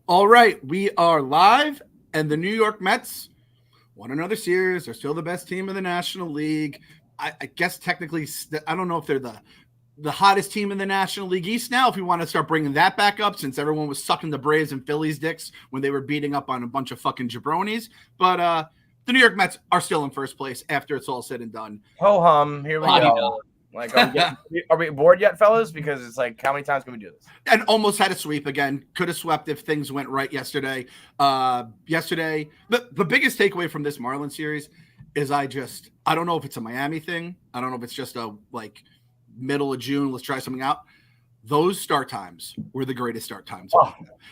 All right, we are live, and the New York Mets won another series. They're still the best team in the National League. I guess technically, I don't know if they're the hottest team in the National League East now, if we want to start bringing that back up, since everyone was sucking the Braves and Phillies dicks when they were beating up on a bunch of fucking jabronis. But the New York Mets are still in first place after it's all said and done. Ho-hum, here we go. Like, are we bored yet, fellas? Because it's like, how many times can we do this? And almost had a sweep again. Could have swept if things went right yesterday. The biggest takeaway from this Marlins series is I don't know if it's a Miami thing. I don't know if it's just a middle of June, let's try something out. Those start times were the greatest start times.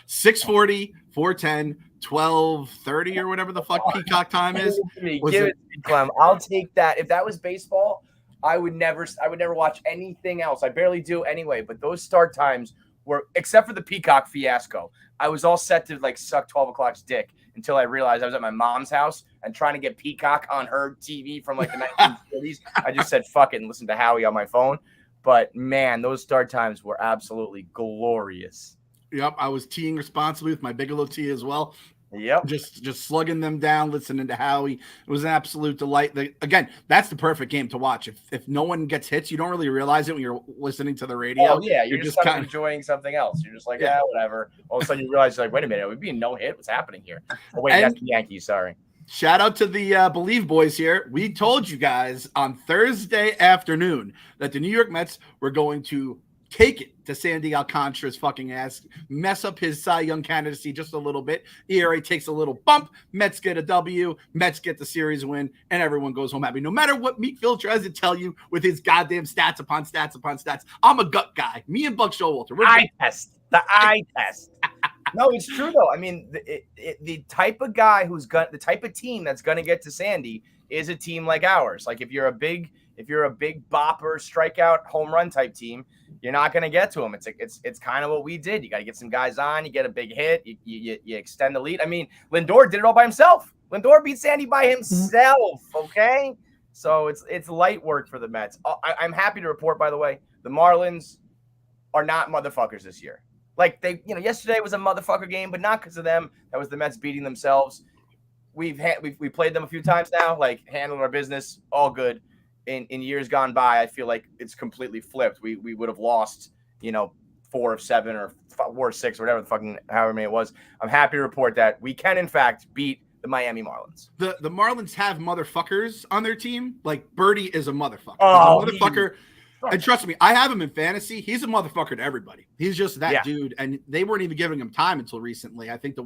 6:40, 4:10, 12:30 or whatever the fuck Peacock time is. Give it to me, Clem. I'll take that. If that was baseball, I would never watch anything else. I barely do anyway, but those start times were, except for the Peacock fiasco, I was all set to suck 12 o'clock's dick until I realized I was at my mom's house and trying to get Peacock on her TV from the 1930s. I just said, fuck it, and listened to Howie on my phone. But man, those start times were absolutely glorious. Yep, I was teeing responsibly with my Bigelow tea as well. Yep. Just slugging them down, listening to Howie. It was an absolute delight. Again, that's the perfect game to watch. If no one gets hits, you don't really realize it when you're listening to the radio. Oh, yeah. You're just kind of enjoying something else. You're just like, whatever. All of a sudden you realize, wait a minute, we'd be no hit. What's happening here? Oh, wait, that's the Yankees. Sorry. Shout out to the Believe boys here. We told you guys on Thursday afternoon that the New York Mets were going to take it to Sandy Alcantara's fucking ass, mess up his Cy Young candidacy just a little bit. ERA takes a little bump. Mets get a W. Mets get the series win, and everyone goes home happy. No matter what Meat Phil tries to tell you with his goddamn stats upon stats upon stats, I'm a gut guy. Me and Buck Showalter. The eye test. No, it's true though. I mean, the type of guy the type of team that's gonna get to Sandy is a team like ours. Like if you're a big bopper, strikeout, home run type team, you're not gonna get to them. It's kind of what we did. You got to get some guys on. You get a big hit. You extend the lead. I mean, Lindor did it all by himself. Lindor beat Sandy by himself. Okay, so it's light work for the Mets. I'm happy to report, by the way, the Marlins are not motherfuckers this year. Like yesterday was a motherfucker game, but not because of them. That was the Mets beating themselves. We played them a few times now, handling our business, all good. In years gone by, I feel like it's completely flipped. We would have lost, 4 of 7 or 4 of 6 or whatever the fucking however many it was. I'm happy to report that we can in fact beat the Miami Marlins. The Marlins have motherfuckers on their team. Like Birdie is a motherfucker. Oh, he's a motherfucker. And trust me, I have him in fantasy. He's a motherfucker to everybody. He's just that dude. And they weren't even giving him time until recently. I think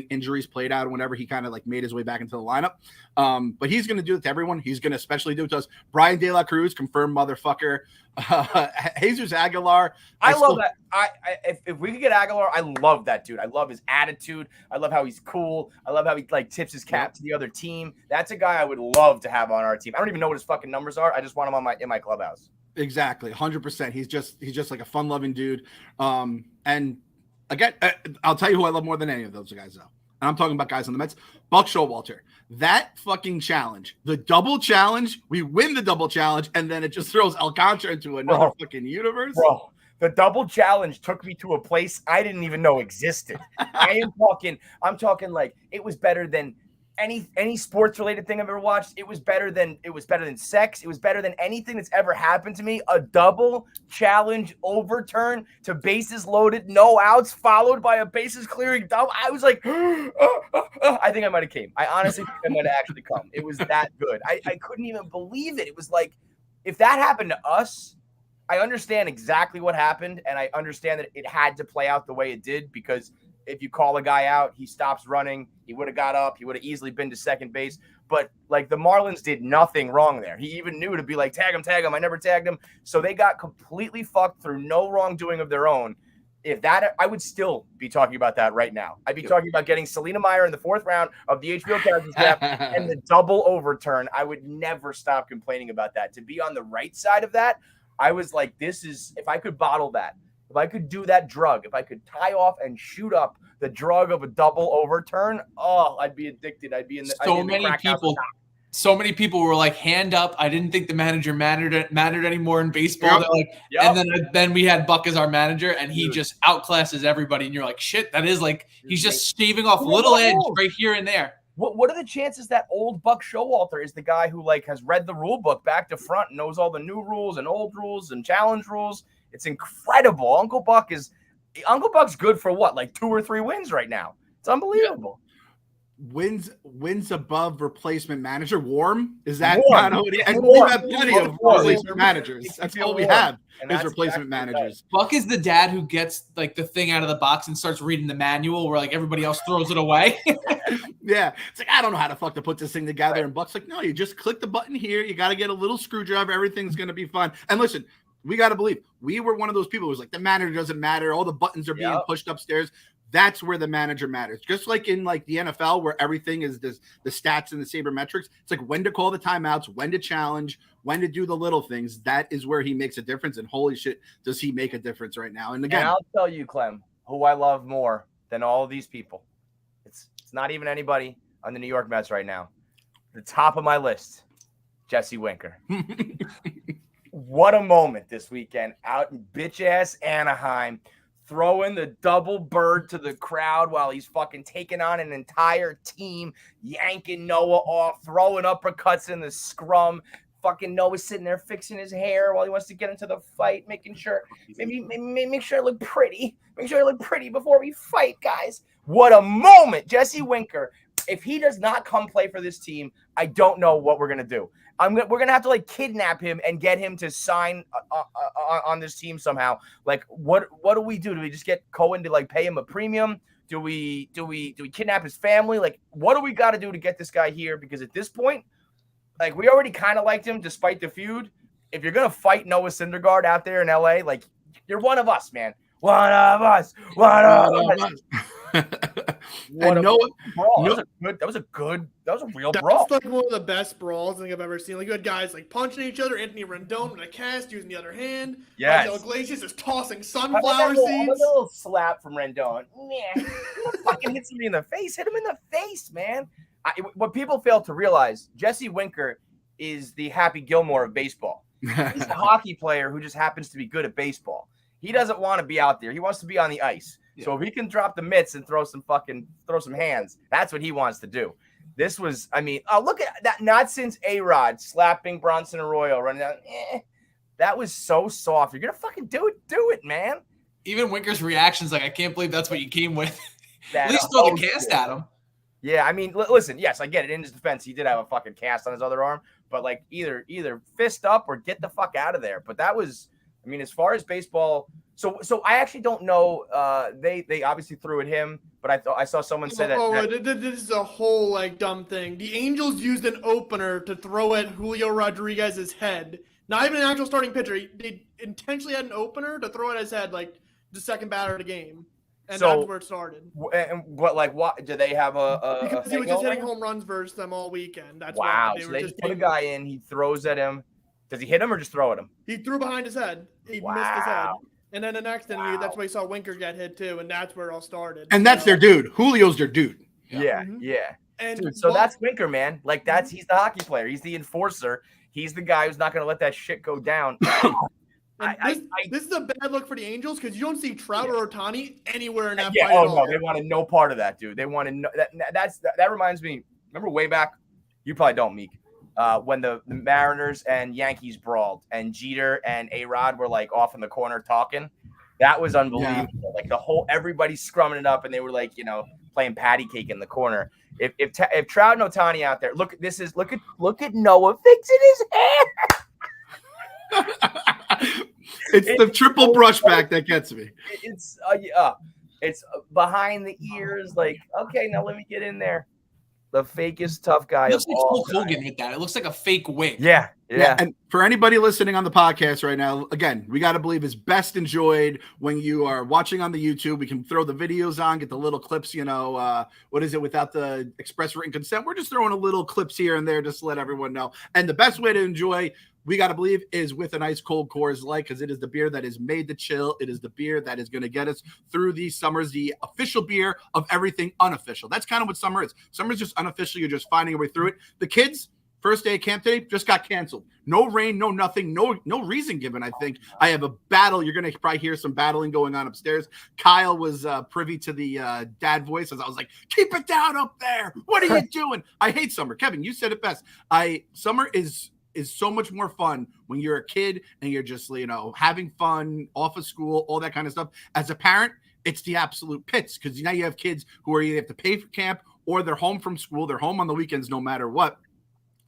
injuries played out whenever he kind of made his way back into the lineup. But he's going to do it to everyone. He's going to especially do it to us. Brian De La Cruz, confirmed motherfucker. Jesus Aguilar. I love that. If we could get Aguilar, I love that dude. I love his attitude. I love how he's cool. I love how he tips his cap to the other team. That's a guy I would love to have on our team. I don't even know what his fucking numbers are. I just want him in my clubhouse. Exactly, 100%. He's just like a fun-loving dude. And again, I'll tell you who I love more than any of those guys, though. And I'm talking about guys on the Mets. Buck Showalter. That fucking challenge, the double challenge, we win the double challenge, and then it just throws Alcantara into another fucking universe. Bro, the double challenge took me to a place I didn't even know existed. I'm talking like it was better than any sports related thing I've ever watched. It was better than sex. It was better than anything that's ever happened to me. A double challenge overturn to bases loaded, no outs, followed by a bases clearing double. I was like, I think I might have came. I honestly think I might have actually come. It was that good. I couldn't even believe it. It was like, if that happened to us, I understand exactly what happened, and I understand that it had to play out the way it did, because if you call a guy out, he stops running. He would have got up. He would have easily been to second base. But the Marlins did nothing wrong there. He even knew to be like, tag him. I never tagged him. So they got completely fucked through no wrongdoing of their own. If that, I would still be talking about that right now. I'd be talking about getting Selena Meyer in the 4th round of the HBO Captain's Draft and the double overturn. I would never stop complaining about that. To be on the right side of that, I was like, if I could bottle that, if I could do that drug, if I could tie off and shoot up the drug of a double overturn, I'd be addicted. I'd be in the so many people. so many people were like, hand up. I didn't think the manager mattered anymore in baseball. They're like, and then we had Buck as our manager, and he just outclasses everybody. And you're like, shit, that is like he's just shaving off a little edge right here and there. What are the chances that old Buck Showalter is the guy who like has read the rule book back to front, and knows all the new rules and old rules and challenge rules? It's incredible. Uncle Buck's good for what, like 2 or 3 wins right now. It's unbelievable. Wins above replacement manager. Warm? Is that kind of what he? And we have plenty of replacement managers. That's all we have is replacement managers. Buck is the dad who gets like the thing out of the box and starts reading the manual where like everybody else throws it away. Yeah. It's like, I don't know how the fuck to put this thing together. Right. And Buck's like, no, you just click the button here. You got to get a little screwdriver. Everything's going to be fun. And listen, we got to believe we were one of those people who was like, the manager doesn't matter. All the buttons are being pushed upstairs. That's where the manager matters. Just like in like the NFL, where everything is the stats and the sabermetrics. It's like when to call the timeouts, when to challenge, when to do the little things. That is where he makes a difference. And holy shit, does he make a difference right now? And again, I'll tell you, Clem, who I love more than all of these people. It's not even anybody on the New York Mets right now. The top of my list, Jesse Winker. What a moment this weekend out in bitch ass Anaheim. Throwing the double bird to the crowd while he's fucking taking on an entire team, yanking Noah off, throwing uppercuts in the scrum. Fucking Noah's sitting there fixing his hair while he wants to get into the fight, making sure, make sure I look pretty. Make sure I look pretty before we fight, guys. What a moment. Jesse Winker, if he does not come play for this team, I don't know what we're going to do. We're going to have to like kidnap him and get him to sign on this team somehow. Like, what do we do? Do we just get Cohen to like pay him a premium? Do we kidnap his family? Like, what do we got to do to get this guy here? Because at this point, like, we already kind of liked him despite the feud. If you're going to fight Noah Syndergaard out there in LA, like, you're one of us, man. One of us. And Noah, that was a real brawl. That's like one of the best brawls I think I've ever seen. Like, you had guys like punching each other. Anthony Rendon with a cast using the other hand. Yes. Iglesias is tossing sunflower seeds. A little slap from Rendon. Yeah. Fucking hits me in the face. Hit him in the face, man. What people fail to realize, Jesse Winker is the Happy Gilmore of baseball. He's a hockey player who just happens to be good at baseball. He doesn't want to be out there. He wants to be on the ice. Yeah. So if he can drop the mitts and throw some hands, that's what he wants to do. This was, look at that. Not since A-Rod slapping Bronson Arroyo running down. That was so soft. You're going to fucking do it, man. Even Winker's reactions, like, I can't believe that's what you came with. At least throw the cast at him. Yeah, listen, yes, I get it. In his defense, he did have a fucking cast on his other arm. But, like, either fist up or get the fuck out of there. But that was, as far as baseball, so I actually don't know. They obviously threw at him, but I saw someone say that. This is a whole, like, dumb thing. The Angels used an opener to throw at Julio Rodriguez's head. Not even an actual starting pitcher. They intentionally had an opener to throw at his head, like, the second batter of the game. And that's where it started. And what do they have because he was just hitting home runs versus them all weekend. That's wow. Why So they just put a guy in. He throws at him. Does he hit him or just throw at him? He threw behind his head. He missed his head. And then the next inning, that's why you saw Winker get hit too, and that's where it all started. And that's their dude. Julio's their dude. Yeah. And dude, so that's Winker, man. Like he's the hockey player. He's the enforcer. He's the guy who's not going to let that shit go down. This is a bad look for the Angels because you don't see Trout or Ohtani anywhere in that fight. Oh no, they wanted no part of that, dude. They wanted no. That reminds me. Remember way back? You probably don't, Meek. When the Mariners and Yankees brawled, and Jeter and A-Rod were like off in the corner talking. That was unbelievable. Yeah. Like everybody's scrumming it up, and they were like, playing patty cake in the corner. If Trout and Ohtani out there, look at Noah fixing his hair. It's the triple brushback that gets me. It's behind the ears. Like, okay, now let me get in there. The fakest tough guy. It looks like Hulk Hogan with that. It looks like a fake wig. Yeah. And for anybody listening on the podcast right now, again, we got to believe is best enjoyed when you are watching on the YouTube. We can throw the videos on, get the little clips, what is it without the express written consent? We're just throwing a little clips here and there just to let everyone know. And the best way to enjoy, we got to believe, is with an ice cold Coors Light, because it is the beer that is made to chill. It is the beer that is going to get us through these summers, the official beer of everything unofficial. That's kind of what summer is. Summer is just unofficial. You're just finding your way through it. The kids, First day of camp today just got canceled. No rain, no nothing, no reason given. I think I have a battle. You're going to probably hear some battling going on upstairs. Kyle was privy to the dad voice as I was like, keep it down up there. What are you doing? I hate summer. Kevin, you said it best. Summer is so much more fun when you're a kid and you're just, having fun off of school, all that kind of stuff. As a parent, it's the absolute pits because now you have kids who are either have to pay for camp or they're home from school. They're home on the weekends no matter what.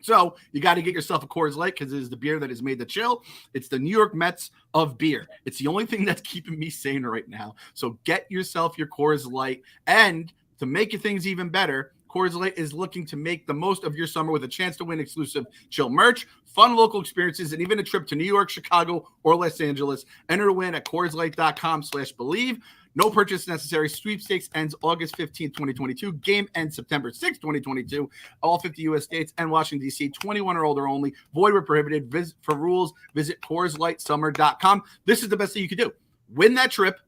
So you got to get yourself a Coors Light because it is the beer that is made to chill. It's the New York Mets of beer. It's the only thing that's keeping me sane right now. So get yourself your Coors Light. And to make things even better, Coors Light is looking to make the most of your summer with a chance to win exclusive chill merch, fun local experiences, and even a trip to New York, Chicago, or Los Angeles. Enter to win at CoorsLight.com/believe. No purchase necessary. Sweepstakes ends August 15th, 2022. Game ends September 6th, 2022. All 50 U.S. states and Washington, D.C. 21 or older only. Void where prohibited. For rules, visit CoorsLightSummer.com. This is the best thing you could do. Win that trip.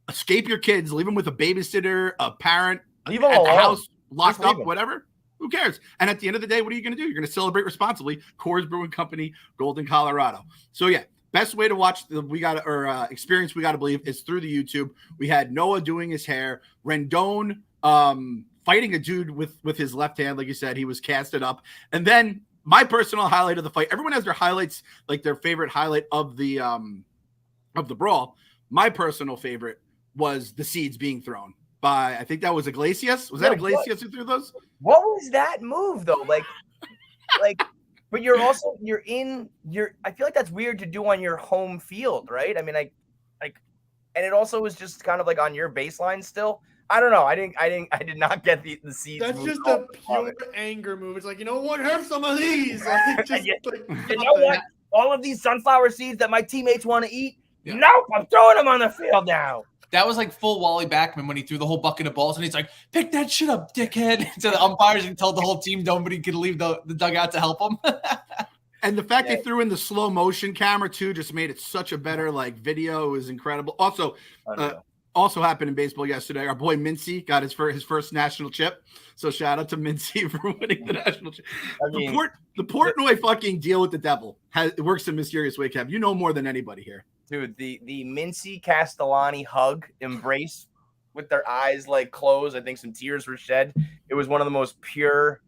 Escape your kids. Leave them with a babysitter, a parent, leave them at alone. the house, locked Just up, leave whatever. Who cares? And at the end of the day, what are you going to do? You're going to celebrate responsibly. Coors Brewing Company, Golden, Colorado. So, yeah. Best way to watch experience We Gotta Believe is through the YouTube. We had Noah doing his hair, Rendon fighting a dude with his left hand, like you said, he was casted up, and then my personal highlight of the fight. Everyone has their highlights, like their favorite highlight of the brawl. My personal favorite was the seeds being thrown by, I think that was Iglesias. Was that Iglesias who threw those? What was that move though? Like. But I feel like that's weird to do on your home field, right? I mean, and it also was just kind of like on your baseline still. I don't know. I did not get the seeds. That's just a pure anger move. It's like, you know what? Have some of these. Like, you know what? All of these sunflower seeds that my teammates want to eat. Yeah. Nope, I'm throwing them on the field now. That was like full Wally Backman when he threw the whole bucket of balls and he's like, pick that shit up, dickhead. To the umpires and told the whole team nobody could leave the dugout to help him. And the fact they threw in the slow motion camera too just made it such a better video. It was incredible. Also happened in baseball yesterday. Our boy Mincy got his first national chip. So shout out to Mincy for winning the national chip. The Portnoy fucking deal with the devil it works in a mysterious way, Kev. You know more than anybody here. Dude, the Mincy Castellani hug, embrace with their eyes closed. I think some tears were shed. It was one of the most pure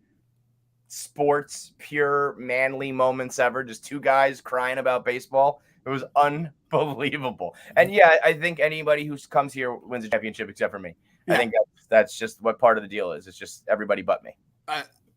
manly moments ever. Just two guys crying about baseball. It was unbelievable. And yeah, I think anybody who comes here wins a championship except for me. Yeah. I think that's just what part of the deal is. It's just everybody but me.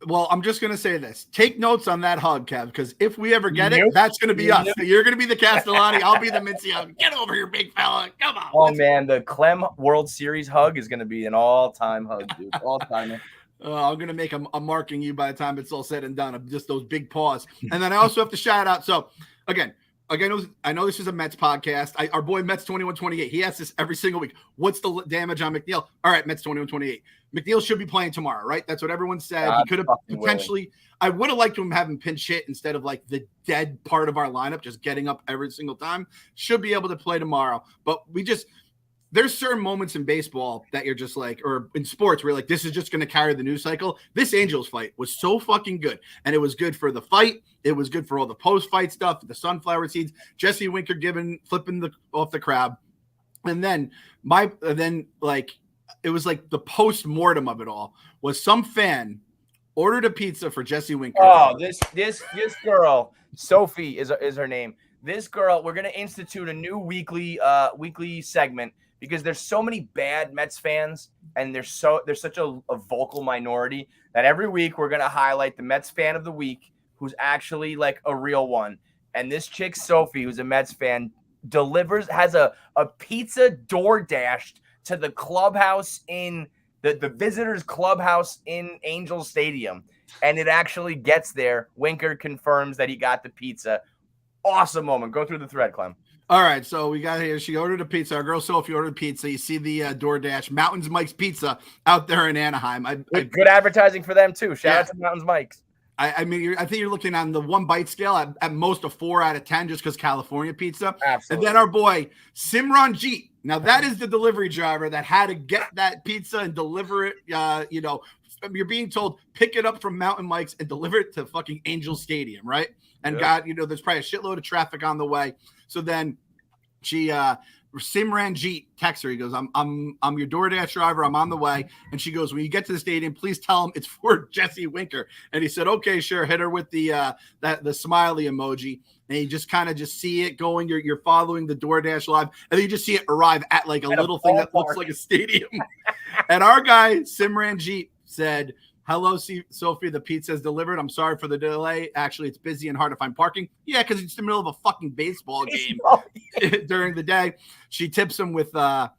Well, I'm just going to say this. Take notes on that hug, Kev, because if we ever get it, that's going to be us. You're going to be the Castellani. I'll be the Mincy hug. Get over here, big fella. Come on. Oh, man. The Clem World Series hug is going to be an all-time hug, dude. All-time. I'm going to make a marking you by the time it's all said and done of just those big paws. And then I also have to shout out. So, again, I know this is a Mets podcast. Our boy Mets 2128. He asks this every single week. What's the damage on McNeil? All right, Mets 2128. McNeil should be playing tomorrow, right? That's what everyone said. He could have potentially. I would have liked to have him pinch hit instead of the dead part of our lineup, just getting up every single time. Should be able to play tomorrow, but there's certain moments in baseball that you're just or in sports where this is just going to carry the news cycle. This Angels fight was so fucking good. And it was good for the fight. It was good for all the post-fight stuff, the sunflower seeds, Jesse Winker flipping off the crowd. And then it was the post-mortem of it all was some fan ordered a pizza for Jesse Winker. Oh, this girl, Sophie is her name. This girl, we're going to institute a new weekly segment. Because there's so many bad Mets fans, and there's such a vocal minority that every week we're gonna highlight the Mets fan of the week, who's actually a real one. And this chick Sophie, who's a Mets fan, has a pizza door dashed to the clubhouse in the visitors clubhouse in Angels Stadium, and it actually gets there. Winker confirms that he got the pizza. Awesome moment. Go through the thread, Clem. All right, so we got here. She ordered a pizza. Our girl Sophie ordered pizza. You see the DoorDash Mountains Mike's Pizza out there in Anaheim. Good advertising for them too. Shout out to Mountains Mike's. I think you're looking on the 1 bite scale at most a 4 out of 10 just because California pizza. Absolutely. And then our boy Simranjeet. Now that is the delivery driver that had to get that pizza and deliver it. you're being told pick it up from Mountain Mike's and deliver it to fucking Angel Stadium, right? And God, there's probably a shitload of traffic on the way. So then she Simranjit texts her. He goes, I'm your DoorDash driver. I'm on the way. And she goes, when you get to the stadium, please tell him it's for Jesse Winker. And he said, okay, sure. Hit her with the smiley emoji. And you just kind of just see it going. You're following the DoorDash live, and then you just see it arrive at like a little thing that looks like a stadium. And our guy Simranjit said, hello, Sophie. The pizza's delivered. I'm sorry for the delay. Actually, it's busy and hard to find parking. Yeah, because it's the middle of a fucking baseball game during the day. She tips him with Venmo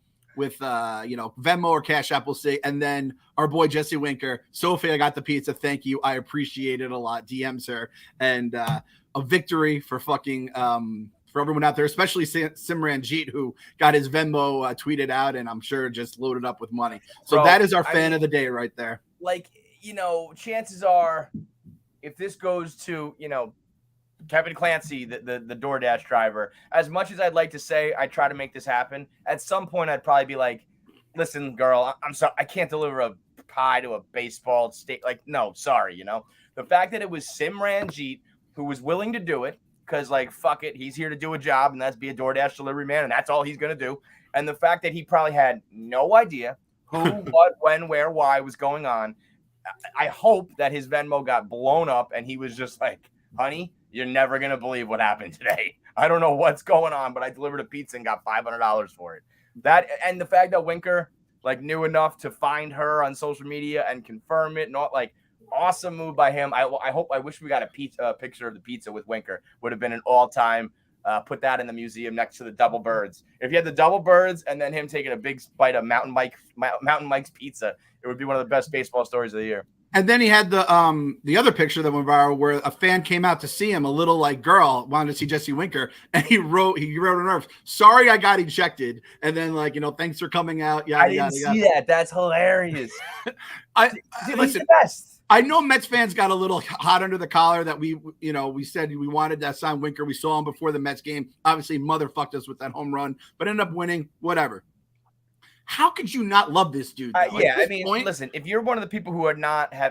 or Cash App, we'll see. And then our boy Jesse Winker, Sophie, I got the pizza. Thank you. I appreciate it a lot. DMs her. And a victory for fucking for everyone out there, especially Simranjit, who got his Venmo tweeted out, and I'm sure just loaded up with money. So that is our fan of the day right there. Like, chances are, if this goes to, Kevin Clancy, the DoorDash driver, as much as I'd like to say I try to make this happen, at some point I'd probably be like, listen, girl, I'm sorry, I can't deliver a pie to a baseball state. Like, no, sorry, The fact that it was Simranjit who was willing to do it, because, like, fuck it, he's here to do a job, and that's be a DoorDash delivery man, and that's all he's going to do. And the fact that he probably had no idea who, what, when, where, why was going on. I hope that his Venmo got blown up and he was just like, honey, you're never going to believe what happened today. I don't know what's going on, but I delivered a pizza and got $500 for it. That, and the fact that Winker knew enough to find her on social media and confirm it, not awesome move by him. I wish we got a picture of the pizza with Winker. Would have been an all-time. Put that in the museum next to the double birds. If you had the double birds and then him taking a big bite of Mountain Mike's pizza, it would be one of the best baseball stories of the year. And then he had the other picture that went viral where a fan came out to see him, a little girl wanted to see Jesse Winker, and he wrote on Earth, sorry I got ejected, and then thanks for coming out. Yeah, I didn't see that. That's hilarious. Listen, the best. I know Mets fans got a little hot under the collar that we said we wanted to sign Winker. We saw him before the Mets game. Obviously, motherfucked us with that home run, but ended up winning. Whatever. How could you not love this dude? Listen, if you're one of the people who have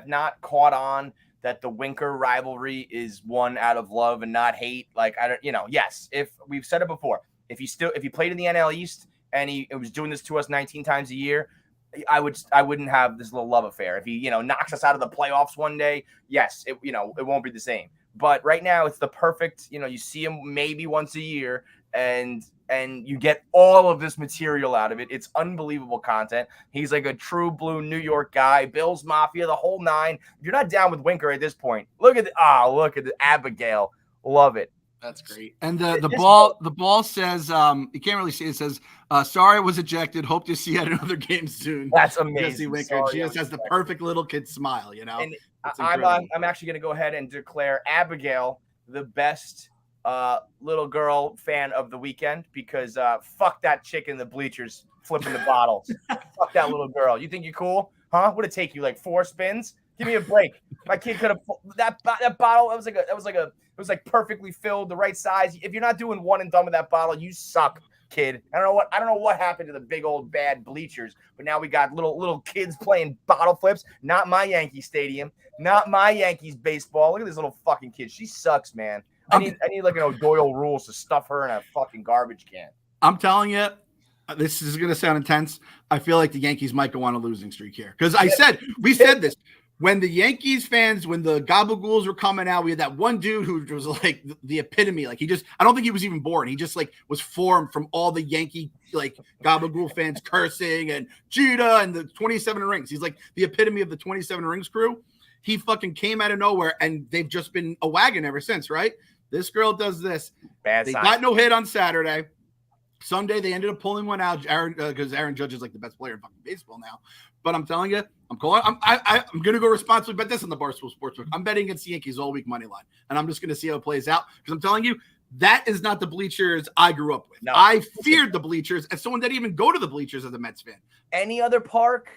not caught on that the Winker rivalry is one out of love and not hate, yes, if we've said it before, if he played in the NL East and he was doing this to us 19 times a year, I wouldn't have this little love affair. If he, knocks us out of the playoffs one day, yes, it won't be the same. But right now it's the perfect, you see him maybe once a year and you get all of this material out of it. It's unbelievable content. He's like a true blue New York guy, Bills Mafia, the whole nine. If you're not down with Winker at this point, look at the Abigail. Love it. That's great. And the ball says, you can't really see it. It says, sorry I was ejected. Hope to see you at another game soon. That's amazing. Jesse Winker. She just has the perfect little kid smile, And I'm actually going to go ahead and declare Abigail the best little girl fan of the weekend because fuck that chick in the bleachers flipping the bottles. Fuck that little girl. You think you're cool? Huh? Would it take you 4 spins? Give me a break. My kid could have that bottle. It was perfectly filled, the right size. If you're not doing one and done with that bottle, you suck, kid. I don't know what happened to the big old bad bleachers, but now we got little kids playing bottle flips. Not my Yankee stadium. Not my Yankees baseball. Look at this little fucking kid. She sucks, man. I need an O'Doyle rules to stuff her in a fucking garbage can. I'm telling you, this is going to sound intense. I feel like the Yankees might go on a losing streak here because we said this. When the Yankees fans, when the Gabagools were coming out, we had that one dude who was like the epitome. I don't think he was even born. He just was formed from all the Yankee Gabagool fans cursing and Judah and the 27 rings. He's like the epitome of the 27 rings crew. He fucking came out of nowhere and they've just been a wagon ever since, right? This girl does this. They got no hit on Saturday. Sunday, they ended up pulling one out, because Aaron Judge is the best player in fucking baseball now. But I'm telling you, I'm going to go responsibly bet this on the Barstool Sportsbook. I'm betting against the Yankees all week money line, and I'm just going to see how it plays out because I'm telling you, that is not the bleachers I grew up with. No. I feared the bleachers as someone that didn't even go to the bleachers as a Mets fan. Any other park?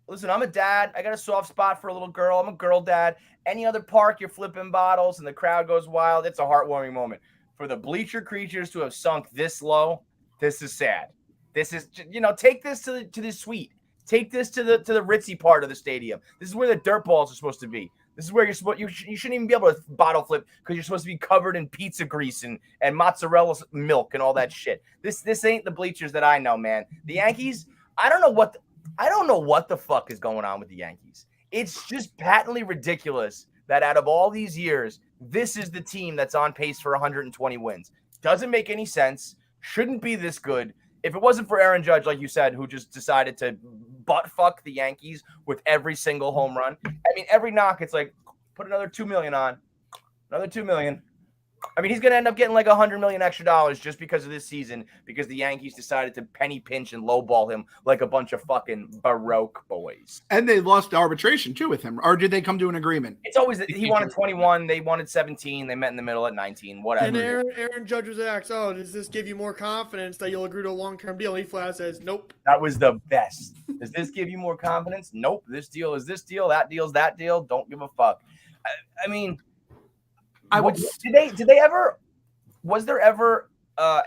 Listen, I'm a dad. I got a soft spot for a little girl. I'm a girl dad. Any other park, you're flipping bottles and the crowd goes wild. It's a heartwarming moment. For the bleacher creatures to have sunk this low, this is sad. This is, take this to the suite. Take this to the ritzy part of the stadium. This is where the dirt balls are supposed to be. This is where you shouldn't even be able to bottle flip because you're supposed to be covered in pizza grease and mozzarella milk and all that shit. This ain't the bleachers that I know, man. The Yankees, I don't know what the fuck is going on with the Yankees. It's just patently ridiculous that out of all these years, this is the team that's on pace for 120 wins. Doesn't make any sense. Shouldn't be this good. If it wasn't for Aaron Judge, like you said, who just decided to butt fuck the Yankees with every single home run. I mean, every knock, it's like, put another $2 million on, another $2 million. I mean, he's going to end up getting like $100 million extra just because of this season, because the Yankees decided to penny pinch and lowball him like a bunch of fucking Baroque boys. And they lost arbitration too with him, or did they come to an agreement? It's always that he wanted 21, they wanted 17, they met in the middle at 19, whatever. And Aaron Judge was asked, "Oh, does this give you more confidence that you'll agree to a long-term deal?" And he flat says, "Nope." That was the best. Does this give you more confidence? Nope. This deal is this deal. That deal's that deal. Don't give a fuck. I mean. Did they ever? Was there ever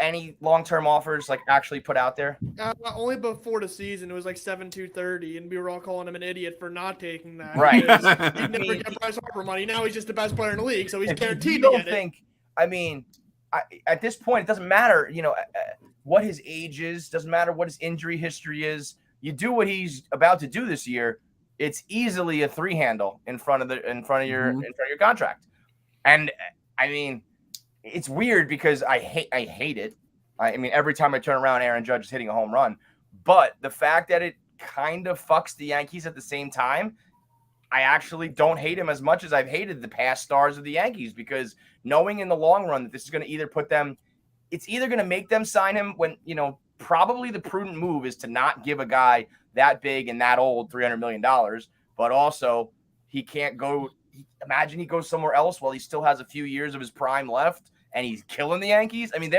any long-term offers like actually put out there? Only before the season, it was like 7-2-30, and we were all calling him an idiot for not taking that. Right. He never got Bryce Harper money. Now he's just the best player in the league, so he's guaranteed to get it. I mean, at this point, it doesn't matter. What his age is. Doesn't matter what his injury history is. You do what he's about to do this year. It's easily a 3-handle in front of your contract. And I mean, it's weird because I hate it. I mean, every time I turn around, Aaron Judge is hitting a home run. But the fact that it kind of fucks the Yankees at the same time, I actually don't hate him as much as I've hated the past stars of the Yankees, because knowing in the long run that this is going to either it's either going to make them sign him when, probably the prudent move is to not give a guy that big and that old $300 million, but also he can't go. Imagine he goes somewhere else while he still has a few years of his prime left and he's killing the Yankees. I mean,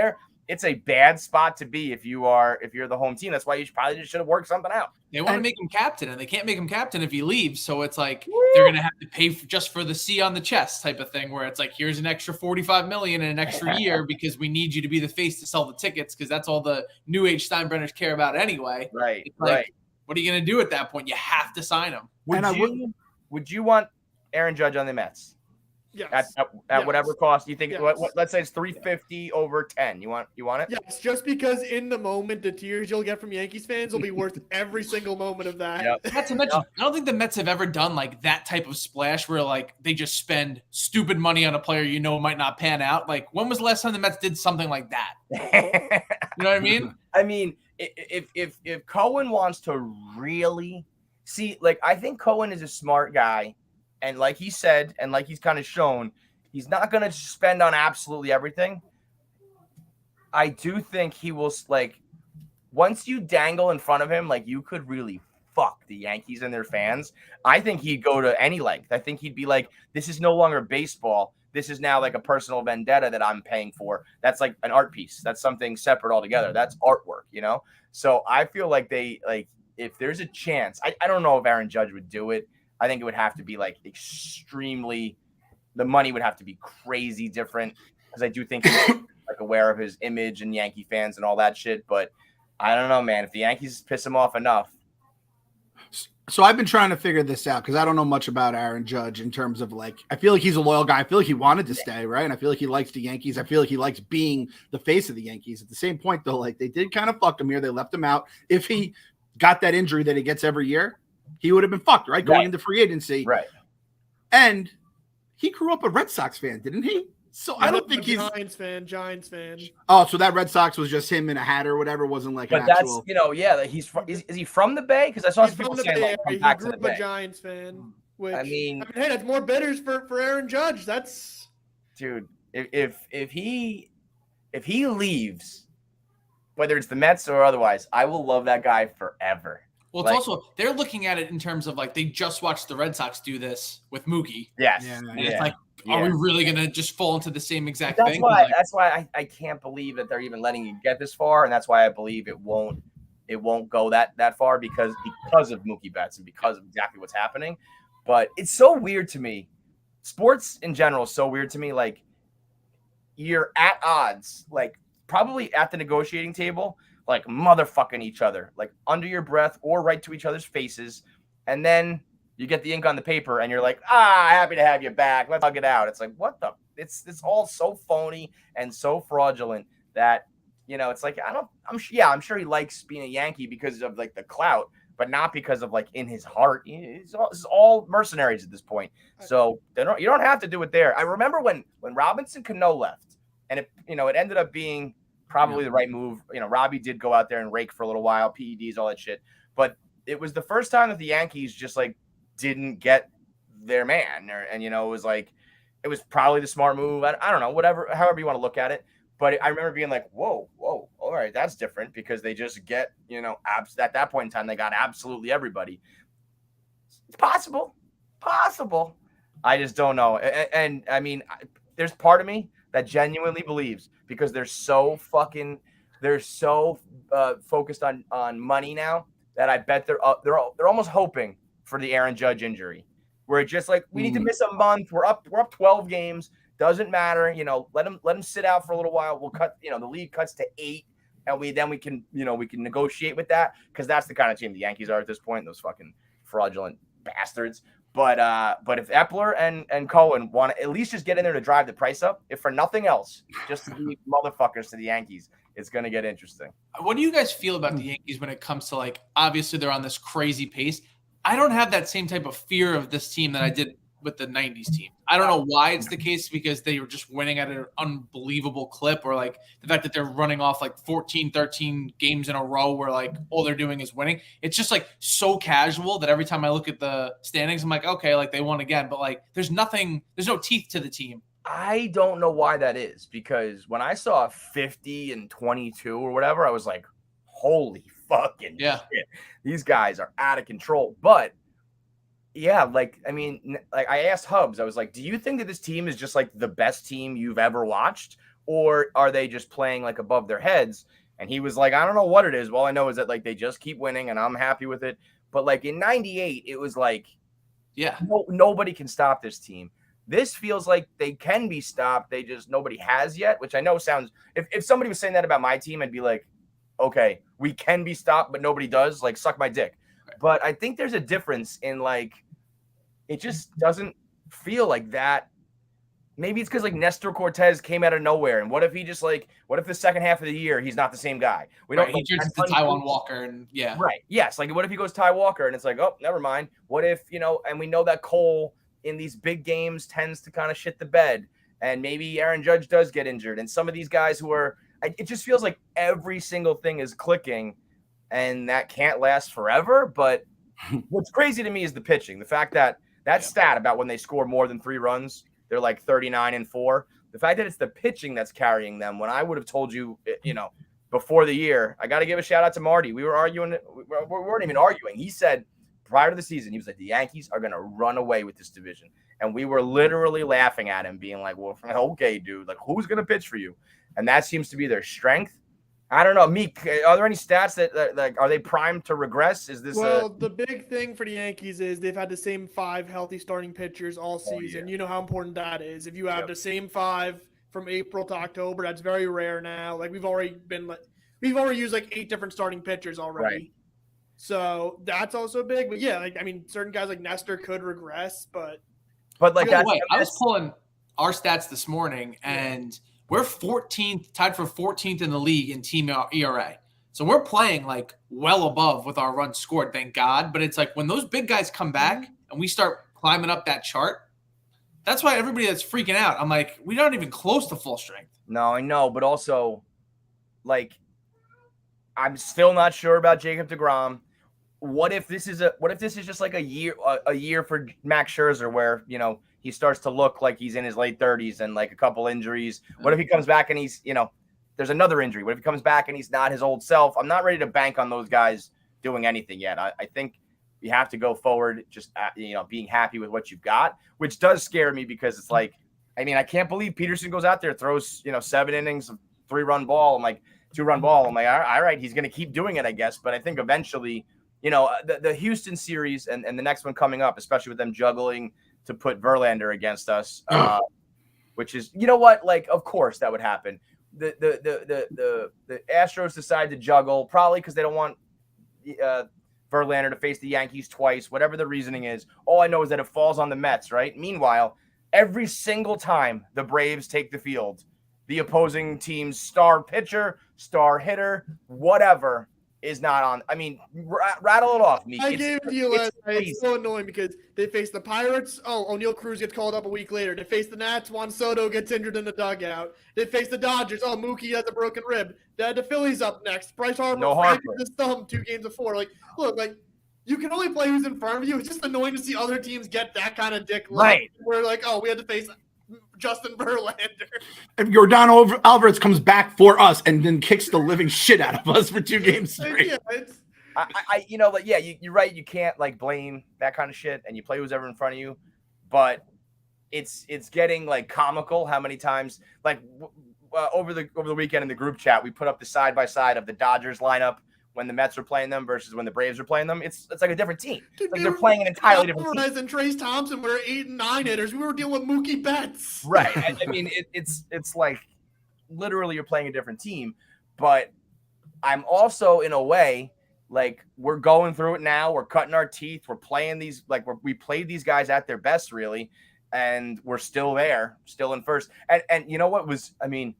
it's a bad spot to be if you're the home team. That's why you probably just should have worked something out. They want to make him captain, and they can't make him captain if he leaves. So it's like they're going to have to pay just for the C on the chest type of thing, where it's like, here's an extra $45 million in an extra year because we need you to be the face to sell the tickets, because that's all the new age Steinbrenners care about anyway. Right. Right. What are you going to do at that point? You have to sign him. Would you want Aaron Judge on the Mets? Yes. At whatever cost you think. Yes. Let's say it's 350 over 10. You want it? Yes, just because in the moment the tears you'll get from Yankees fans will be worth every single moment of that. Yep. Not to mention, I don't think the Mets have ever done like that type of splash where like they just spend stupid money on a player might not pan out. Like, when was the last time the Mets did something like that? You know what I mean? I mean, if Cohen wants to really see, like, I think Cohen is a smart guy. And like he said, and like he's kind of shown, he's not going to spend on absolutely everything. I do think he will, like, once you dangle in front of him, like, you could really fuck the Yankees and their fans. I think he'd go to any length. I think he'd be like, this is no longer baseball. This is now like a personal vendetta that I'm paying for. That's like an art piece. That's something separate altogether. That's artwork, So I feel like if there's a chance, I don't know if Aaron Judge would do it. I think it would have to be like the money would have to be crazy different, because I do think he's like aware of his image and Yankee fans and all that shit. But I don't know, man. If the Yankees piss him off enough. So I've been trying to figure this out because I don't know much about Aaron Judge in terms of, like, I feel like he's a loyal guy. I feel like he wanted to stay, right? And I feel like he likes the Yankees. I feel like he likes being the face of the Yankees. At the same point, though, like, they did kind of fuck him here. They left him out. If he got that injury that he gets every year, he would have been fucked, right? Going into free agency. Right. And he grew up a Red Sox fan, didn't he? So I don't think he's Giants fan. Oh, so that Red Sox was just him in a hat or whatever. Wasn't like an actual. That's he's from. Is he from the Bay? Because I saw some people saying like, he grew up a Giants fan. Which, I mean, hey, that's more bidders for Aaron Judge. That's, dude. If he leaves, whether it's the Mets or otherwise, I will love that guy forever. Well, it's also, they're looking at it in terms of like, they just watched the Red Sox do this with Mookie. Yes. And it's like, are we really going to just fall into the same exact thing? That's why I can't believe that they're even letting you get this far. And that's why I believe it won't go that far because of Mookie Betts and because of exactly what's happening. But it's so weird to me. Sports in general is so weird to me. Like, you're at odds, like probably at the negotiating table like motherfucking each other, like under your breath or right to each other's faces. And then you get the ink on the paper and you're like, happy to have you back. Let's hug it out. It's like, what the? It's all so phony and so fraudulent that, it's like, I'm sure he likes being a Yankee because of like the clout, but not because of like in his heart. It's all mercenaries at this point. So you don't have to do it there. I remember when Robinson Cano left, and it ended up being probably the right move. Robbie did go out there and rake for a little while, PEDs, all that shit. But it was the first time that the Yankees just like didn't get their man, and it was like, it was probably the smart move. I don't know, however you want to look at it. But I remember being like, whoa, all right, that's different, because they just get, at that point in time, they got absolutely everybody. It's possible. I just don't know. And I mean, there's part of me that genuinely believes, because they're so focused on money now, that I bet they're almost hoping for the Aaron Judge injury, where it's just like, we need to miss a month. We're up 12 games. Doesn't matter, let him sit out for a little while. We'll cut, the league cuts to 8, and we can negotiate with that, because that's the kind of team the Yankees are at this point. Those fucking fraudulent bastards. But if Epler and Cohen want to at least just get in there to drive the price up, if for nothing else, just to be motherfuckers to the Yankees, it's gonna get interesting. What do you guys feel about the Yankees when it comes to, like, obviously they're on this crazy pace? I don't have that same type of fear of this team that I did with the 90s team. I don't know why it's the case, because they were just winning at an unbelievable clip, or like the fact that they're running off like 14, 13 games in a row where like all they're doing is winning. It's just like so casual that every time I look at the standings, I'm like, okay, like they won again, but like there's no teeth to the team. I don't know why that is, because when I saw 50 and 22 or whatever, I was like, holy fucking shit. These guys are out of control. But yeah, like, I mean, like I asked Hubs, I was like, do you think that this team is just like the best team you've ever watched, or are they just playing like above their heads? And he was like, I don't know what it is. All I know is that like they just keep winning and I'm happy with it. But like in 98, it was like, nobody can stop this team. This feels like they can be stopped. They just, nobody has yet, which I know sounds, if somebody was saying that about my team, I'd be like, okay, we can be stopped, but nobody does. Like, suck my dick. But I think there's a difference in like, it just doesn't feel like that. Maybe it's because like Nestor Cortez came out of nowhere. And what if the second half of the year, he's not the same guy? We don't. He turns into Taiwan Walker and Right. Yes. Like what if he goes Ty Walker and it's like, oh, never mind. What if, and we know that Cole in these big games tends to kind of shit the bed, and maybe Aaron Judge does get injured. And some of these guys it just feels like every single thing is clicking, and that can't last forever. But what's crazy to me is the pitching. The fact that stat about when they score more than 3 runs, they're like 39-4. The fact that it's the pitching that's carrying them, when I would have told you, before the year, I got to give a shout out to Marty. We were arguing. We weren't even arguing. He said prior to the season, he was like, the Yankees are going to run away with this division. And we were literally laughing at him, being like, well, okay, dude, like who's going to pitch for you? And that seems to be their strength. I don't know. Meek, are there any stats that like, are they primed to regress? Is this the big thing for the Yankees is they've had the same 5 healthy starting pitchers all season. Oh, yeah. You know how important that is. If you have the same 5 from April to October, that's very rare now. Like we've already used like 8 different starting pitchers already. Right. So that's also big. But yeah, like I mean, certain guys like Nestor could regress, but like I was pulling our stats this morning, and we're 14th, tied for 14th in the league in team ERA. So we're playing like well above with our runs scored, thank God. But it's like when those big guys come back and we start climbing up that chart, that's why everybody that's freaking out. I'm like, we're not even close to full strength. No, I know, but also, like, I'm still not sure about Jacob deGrom. What if this is just like a year for Max Scherzer, where he starts to look like he's in his late 30s and like a couple injuries? What if he comes back and he's there's another injury? What if he comes back and he's not his old self? I'm not ready to bank on those guys doing anything yet. I think you have to go forward, just being happy with what you've got, which does scare me, because it's like, I mean, I can't believe Peterson goes out there, throws 7 innings of 3-run ball. I'm like 2-run ball. I'm like, all right, he's going to keep doing it, I guess. But I think eventually, the Houston series and the next one coming up, especially with them juggling to put Verlander against us, which is, like, of course that would happen. the Astros decide to juggle, probably because they don't want Verlander to face the Yankees twice, whatever the reasoning is. All I know is that it falls on the Mets, right? Meanwhile, every single time the Braves take the field, the opposing team's star pitcher, star hitter, whatever, is not on. I mean, rattle it off, Meek. I gave it to you last night. It's so annoying because they face the Pirates. Oh, O'Neal Cruz gets called up a week later. They face the Nats. Juan Soto gets injured in the dugout. They face the Dodgers. Oh, Mookie has a broken rib. They had the Phillies up next. Bryce Harper fractured his thumb 2 games before. Like, look, like, you can only play who's in front of you. It's just annoying to see other teams get that kind of dick luck. Right. We're like, oh, we had to face Justin Verlander. If Yordan Alvarez comes back for us and then kicks the living shit out of us for 2 games straight. Yeah, you're right. You can't like blame that kind of shit, and you play who's ever in front of you. But it's getting like comical how many times like over the weekend in the group chat we put up the side by side of the Dodgers lineup when the Mets were playing them versus when the Braves were playing them. It's like a different team. Dude, like they're playing an entirely different team. And Trace Thompson were 8 and 9 hitters. We were dealing with Mookie Betts. Right. I mean, it's like literally you're playing a different team. But I'm also in a way like we're going through it now. We're cutting our teeth. We're playing these like we played these guys at their best really, and we're still there, still in first. And you know what was? I mean,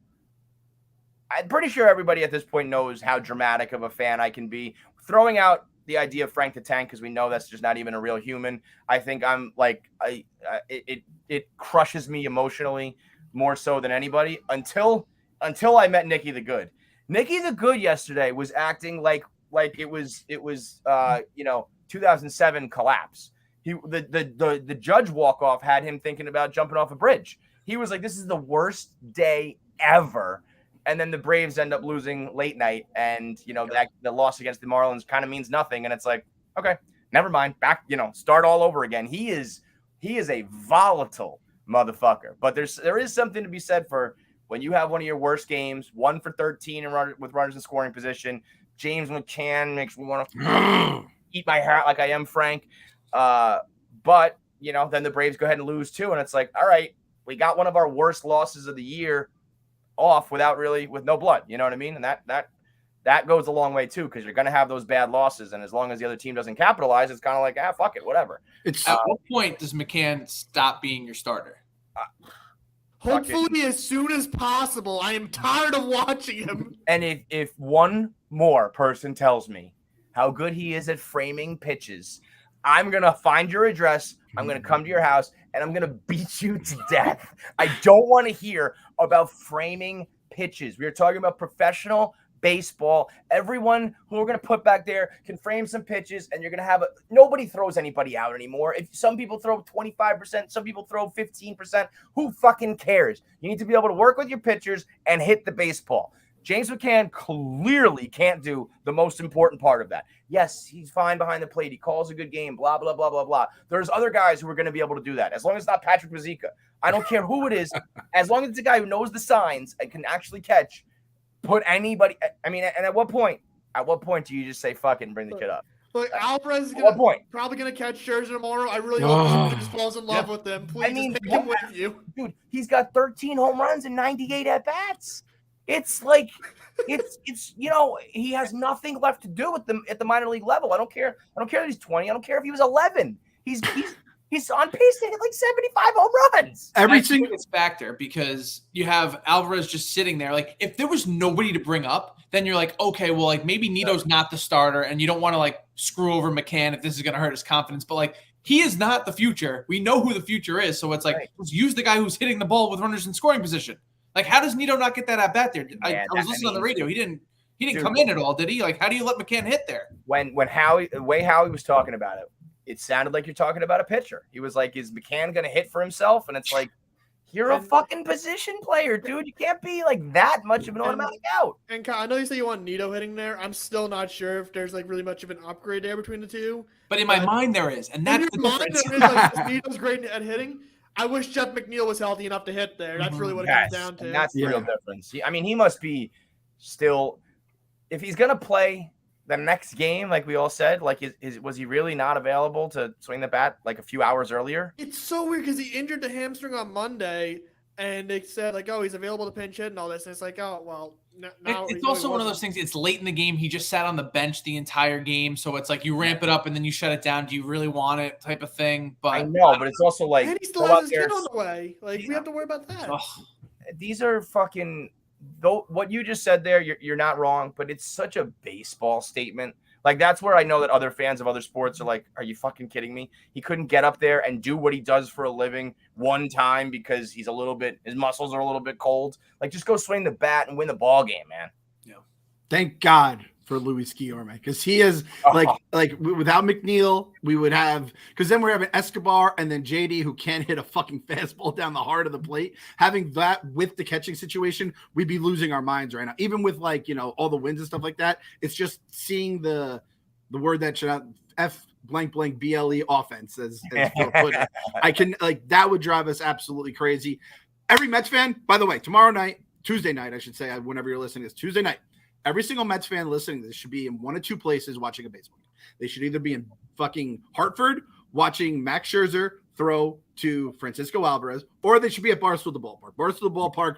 I'm pretty sure everybody at this point knows how dramatic of a fan I can be. Throwing out the idea of Frank the Tank because we know that's just not even a real human. I think I'm like it crushes me emotionally more so than anybody until I met Nicky the Good. Nicky the Good yesterday was acting like it was 2007 collapse. The judge walk off had him thinking about jumping off a bridge. He was like, this is the worst day ever. And then the Braves end up losing late night, and that the loss against the Marlins kind of means nothing. And it's like, okay, never mind. Back, start all over again. He is a volatile motherfucker. But there is something to be said for when you have one of your worst games, 1 for 13 with runners in scoring position. James McCann makes me want to eat my hat like I am Frank. But then the Braves go ahead and lose too, and it's like, all right, we got one of our worst losses of the year off with no blood, you know what I mean? And that goes a long way too, because you're going to have those bad losses, and as long as the other team doesn't capitalize, it's kind of like, fuck it, whatever. At what point does McCann stop being your starter? Hopefully as soon as possible. I am tired of watching him. And if one more person tells me how good he is at framing pitches, I'm going to find your address, I'm going to come to your house, and I'm going to beat you to death. I don't want to hear about framing pitches. We are talking about professional baseball. Everyone who we're going to put back there can frame some pitches, and you're going to have nobody throws anybody out anymore. If some people throw 25%, some people throw 15%, who fucking cares? You need to be able to work with your pitchers and hit the baseball. James McCann clearly can't do the most important part of that. Yes, he's fine behind the plate. He calls a good game, blah, blah, blah, blah, blah. There's other guys who are going to be able to do that. As long as it's not Patrick Mazeika. I don't care who it is. As long as it's a guy who knows the signs and can actually catch, put anybody. I mean, and at what point do you just say, fuck it and bring the kid up? Look, Alvarez is probably going to catch Scherzer tomorrow. I really hope he just falls in love with him. Please take him with you. Dude, he's got 13 home runs and 98 at-bats. It's like, he has nothing left to do with them at the minor league level. I don't care that he's 20. I don't care if he was 11. He's on pace to hit like 75 home runs. Everything is factor because you have Alvarez just sitting there. Like, if there was nobody to bring up, then you're like, okay, well, like maybe Nito's not the starter, and you don't want to like screw over McCann if this is going to hurt his confidence. But like, he is not the future. We know who the future is, so it's like let's use the guy who's hitting the ball with runners in scoring position. Like, how does Nito not get that at bat there? I was listening on the radio. He didn't come in at all, did he? Like, how do you let McCann hit there? When Howie, the way Howie was talking about it, it sounded like you're talking about a pitcher. He was like, is McCann going to hit for himself? And it's like, you're a fucking position player, dude. You can't be like that much of an automatic out. And I know you say you want Nito hitting there. I'm still not sure if there's like really much of an upgrade there between the two. But in my mind, there is. And that's the difference. There is, like, Nito's great at hitting. I wish Jeff McNeil was healthy enough to hit there. That's really what it comes down to. And that's the real difference. I mean, he must be still – if he's going to play the next game, like we all said, like was he really not available to swing the bat like a few hours earlier? It's so weird because he injured the hamstring on Monday, and they said like, oh, he's available to pinch hit and all this. And it's like, oh, well, now It's also one of those things. It's late in the game. He just sat on the bench the entire game, so it's like you ramp it up and then you shut it down. Do you really want it? Type of thing. But I know, but it's also like, and he still has his kid on the way. Like we have to worry about that. These are fucking. Though what you just said there, you're not wrong, but it's such a baseball statement. Like that's where I know that other fans of other sports are like, "Are you fucking kidding me? He couldn't get up there and do what he does for a living one time because his muscles are a little bit cold. Like just go swing the bat and win the ball game, man." Yeah. Thank God for Luis Guillorme because he is like without McNeil, we would have because then we're having Escobar and then JD who can't hit a fucking fastball down the heart of the plate. Having that with the catching situation, we'd be losing our minds right now. Even with all the wins and stuff like that, it's just seeing the word that should have F blank blank BLE offense as Phil put it. I can that would drive us absolutely crazy. Every Mets fan, by the way, Tuesday night, I should say, whenever you're listening, it's Tuesday night. Every single Mets fan listening to this should be in one of two places watching a baseball game. They should either be in fucking Hartford watching Max Scherzer throw to Francisco Alvarez, or they should be at Barstool the Ballpark. Barstool the Ballpark,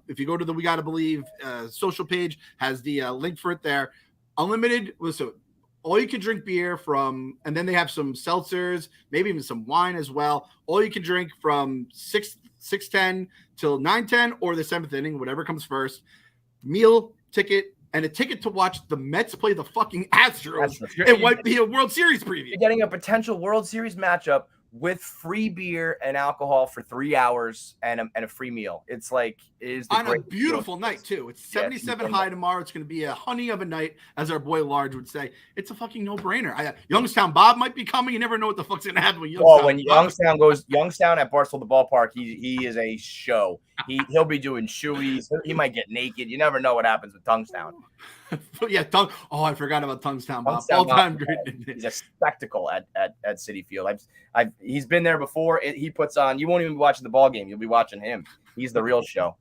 if you go to the We Gotta Believe social page, has the link for it there. Unlimited, so all you can drink beer from, and then they have some seltzers, maybe even some wine as well. All you can drink from 6:10 till 9:10 or the 7th inning, whatever comes first. Meal, ticket, and a ticket to watch the Mets play the fucking Astros. It might be a World Series preview. You're getting a potential World Series matchup with free beer and alcohol for 3 hours and a free meal. It's like on a beautiful night too. It's 77 high tomorrow. It's going to be a honey of a night, as our boy Large would say. It's a fucking no-brainer. Youngstown Bob might be coming. You never know what the fuck's going to happen with Youngstown. When Youngstown at Barstool the Ballpark, he is a show. He'll be doing shoeies. He might get naked. You never know what happens with Tungstown. Yeah, I forgot about Tungstown Bob. All-time great. He's a spectacle at Citi Field. He's been there before. He puts on. You won't even be watching the ball game. You'll be watching him. He's the real show.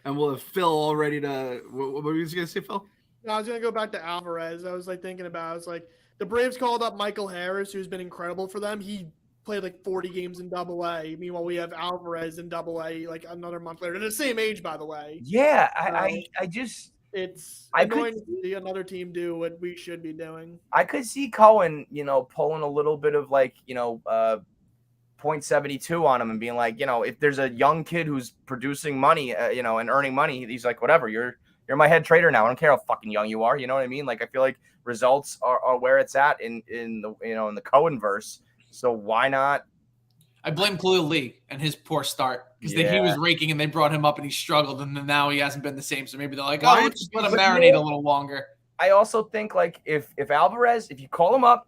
And we'll have Phil all ready to. What were you going to say, Phil? No, I was going to go back to Alvarez. I was thinking about. I was like, the Braves called up Michael Harris, who's been incredible for them. He played 40 games in Double-A. Meanwhile, we have Alvarez in Double-A another month later. They're the same age, by the way. Yeah, I just. It's annoying to see another team do what we should be doing. I could see Cohen, pulling a little bit of .72 on him and being like, if there's a young kid who's producing money, and earning money, he's like, whatever, you're my head trader now. I don't care how fucking young you are. You know what I mean? I feel like results are where it's at in the Cohen verse. So why not? I blame Khalil Lee and his poor start because he was raking and they brought him up and he struggled and then now he hasn't been the same. So maybe they're like, let's just let him marinate a little longer. I also think if Alvarez, if you call him up,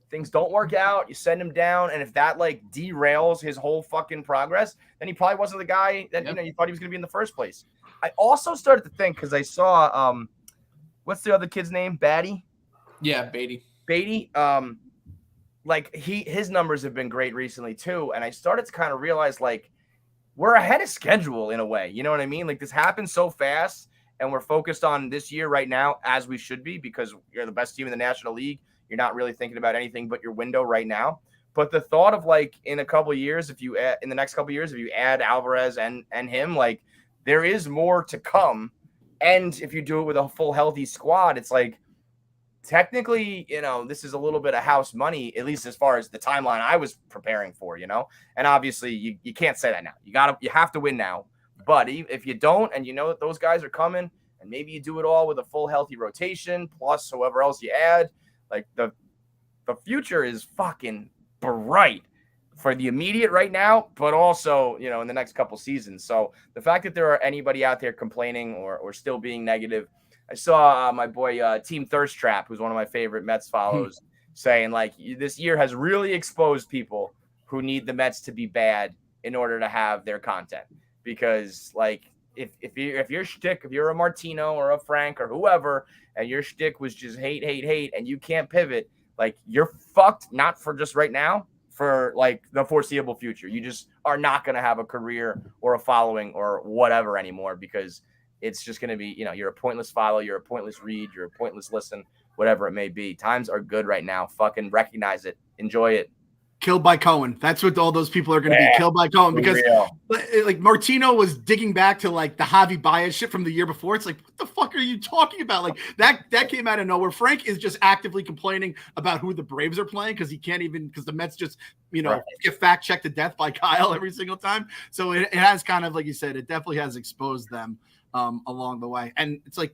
things don't work out, you send him down, and if that derails his whole fucking progress, then he probably wasn't the guy that you thought he was going to be in the first place. I also started to think because I saw what's the other kid's name? Batty? Yeah, Beatty. His numbers have been great recently too, and I started to kind of realize we're ahead of schedule in a way. You know what I mean? This happens so fast, and we're focused on this year right now as we should be because you're the best team in the National League. You're not really thinking about anything but your window right now. But the thought of in a couple of years, in the next couple of years, if you add Alvarez and him, there is more to come. And if you do it with a full healthy squad, it's technically, this is a little bit of house money, at least as far as the timeline I was preparing for, and obviously you can't say that now. You have to win now. But if you don't, and that those guys are coming, and maybe you do it all with a full healthy rotation, plus whoever else you add, the future is fucking bright for the immediate right now, but also, in the next couple seasons. So the fact that there are anybody out there complaining or still being negative, I saw my boy Team Thirst Trap, who's one of my favorite Mets follows, saying this year has really exposed people who need the Mets to be bad in order to have their content. Because if your shtick, if you're a Martino or a Frank or whoever, and your shtick was just hate, and you can't pivot, you're fucked. Not for just right now, for the foreseeable future. You just are not going to have a career or a following or whatever anymore because it's just going to be, you're a pointless follow, you're a pointless read, you're a pointless listen, whatever it may be. Times are good right now. Fucking recognize it. Enjoy it. Killed by Cohen. That's what all those people are going to be. Killed by Cohen because like Martino was digging back to like the Javi Baez shit from the year before. It's like, what the fuck are you talking about? Like that came out of nowhere. Frank is just actively complaining about who the Braves are playing because he can't even because the Mets just get fact checked to death by Kyle every single time. So it has kind of like you said, it definitely has exposed them along the way. And it's like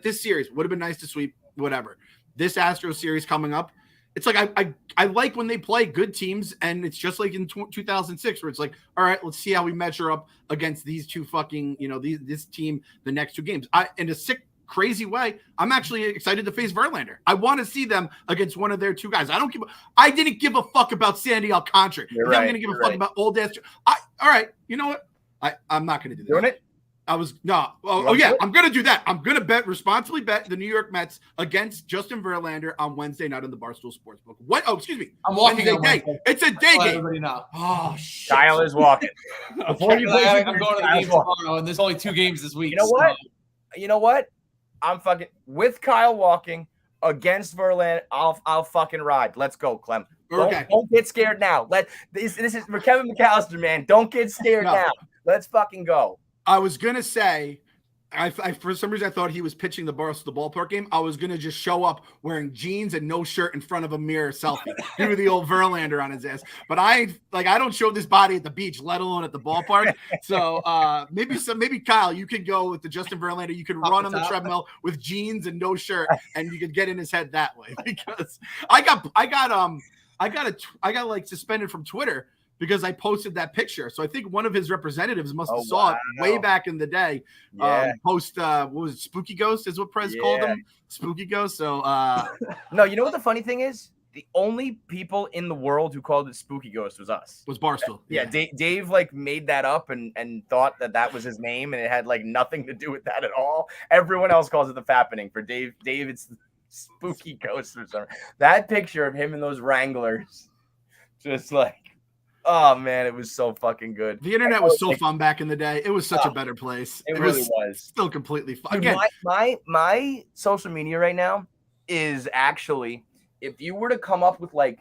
this series would have been nice to sweep whatever. This Astros series coming up. It's like I like when they play good teams, and it's just like in 2006 where it's like, all right, let's see how we measure up against these two fucking this team the next two games. In a sick, crazy way, I'm actually excited to face Verlander. I want to see them against one of their two guys. I didn't give a fuck about Sandy Alcantara. I'm going to give a fuck about old ass. All right, you know what? I'm not going to do that. Doing it? I'm going to do that. I'm going to responsibly bet the New York Mets against Justin Verlander on Wednesday night on the Barstool Sportsbook. What? Oh, excuse me. I'm walking on day. It's a day game. Oh, shit. Kyle is walking. I'm going to the game tomorrow, and there's only 2 games this week. You know what? You know what? I'm fucking with Kyle walking against Verlander. I'll fucking ride. Let's go, Clem. Okay. Don't get scared now. This is for Kevin McAllister, man. Don't get scared now. Let's fucking go. I was gonna say, I for some reason I thought he was pitching the ballpark game. I was gonna just show up wearing jeans and no shirt in front of a mirror selfie, do the old Verlander on his ass. But I don't show this body at the beach, let alone at the ballpark. So maybe Kyle, you could go with the Justin Verlander. You could run on the treadmill with jeans and no shirt, and you could get in his head that way. Because I got like suspended from Twitter. Because I posted that picture. So I think one of his representatives must have saw it way back in the day. Yeah. What was it? Spooky Ghost is what Prez called him. Spooky Ghost. So no, you know what the funny thing is? The only people in the world who called it Spooky Ghost was us. Was Barstool. Yeah. Dave like made that up and thought that was his name, and it had like nothing to do with that at all. Everyone else calls it the Fappening. For Dave, it's Spooky Ghost or something. That picture of him in those Wranglers, just like. Oh man, it was so fucking good. The internet was so fun back in the day. It was such a better place. It really was. Still completely fun. Dude, my social media right now is actually, if you were to come up with like,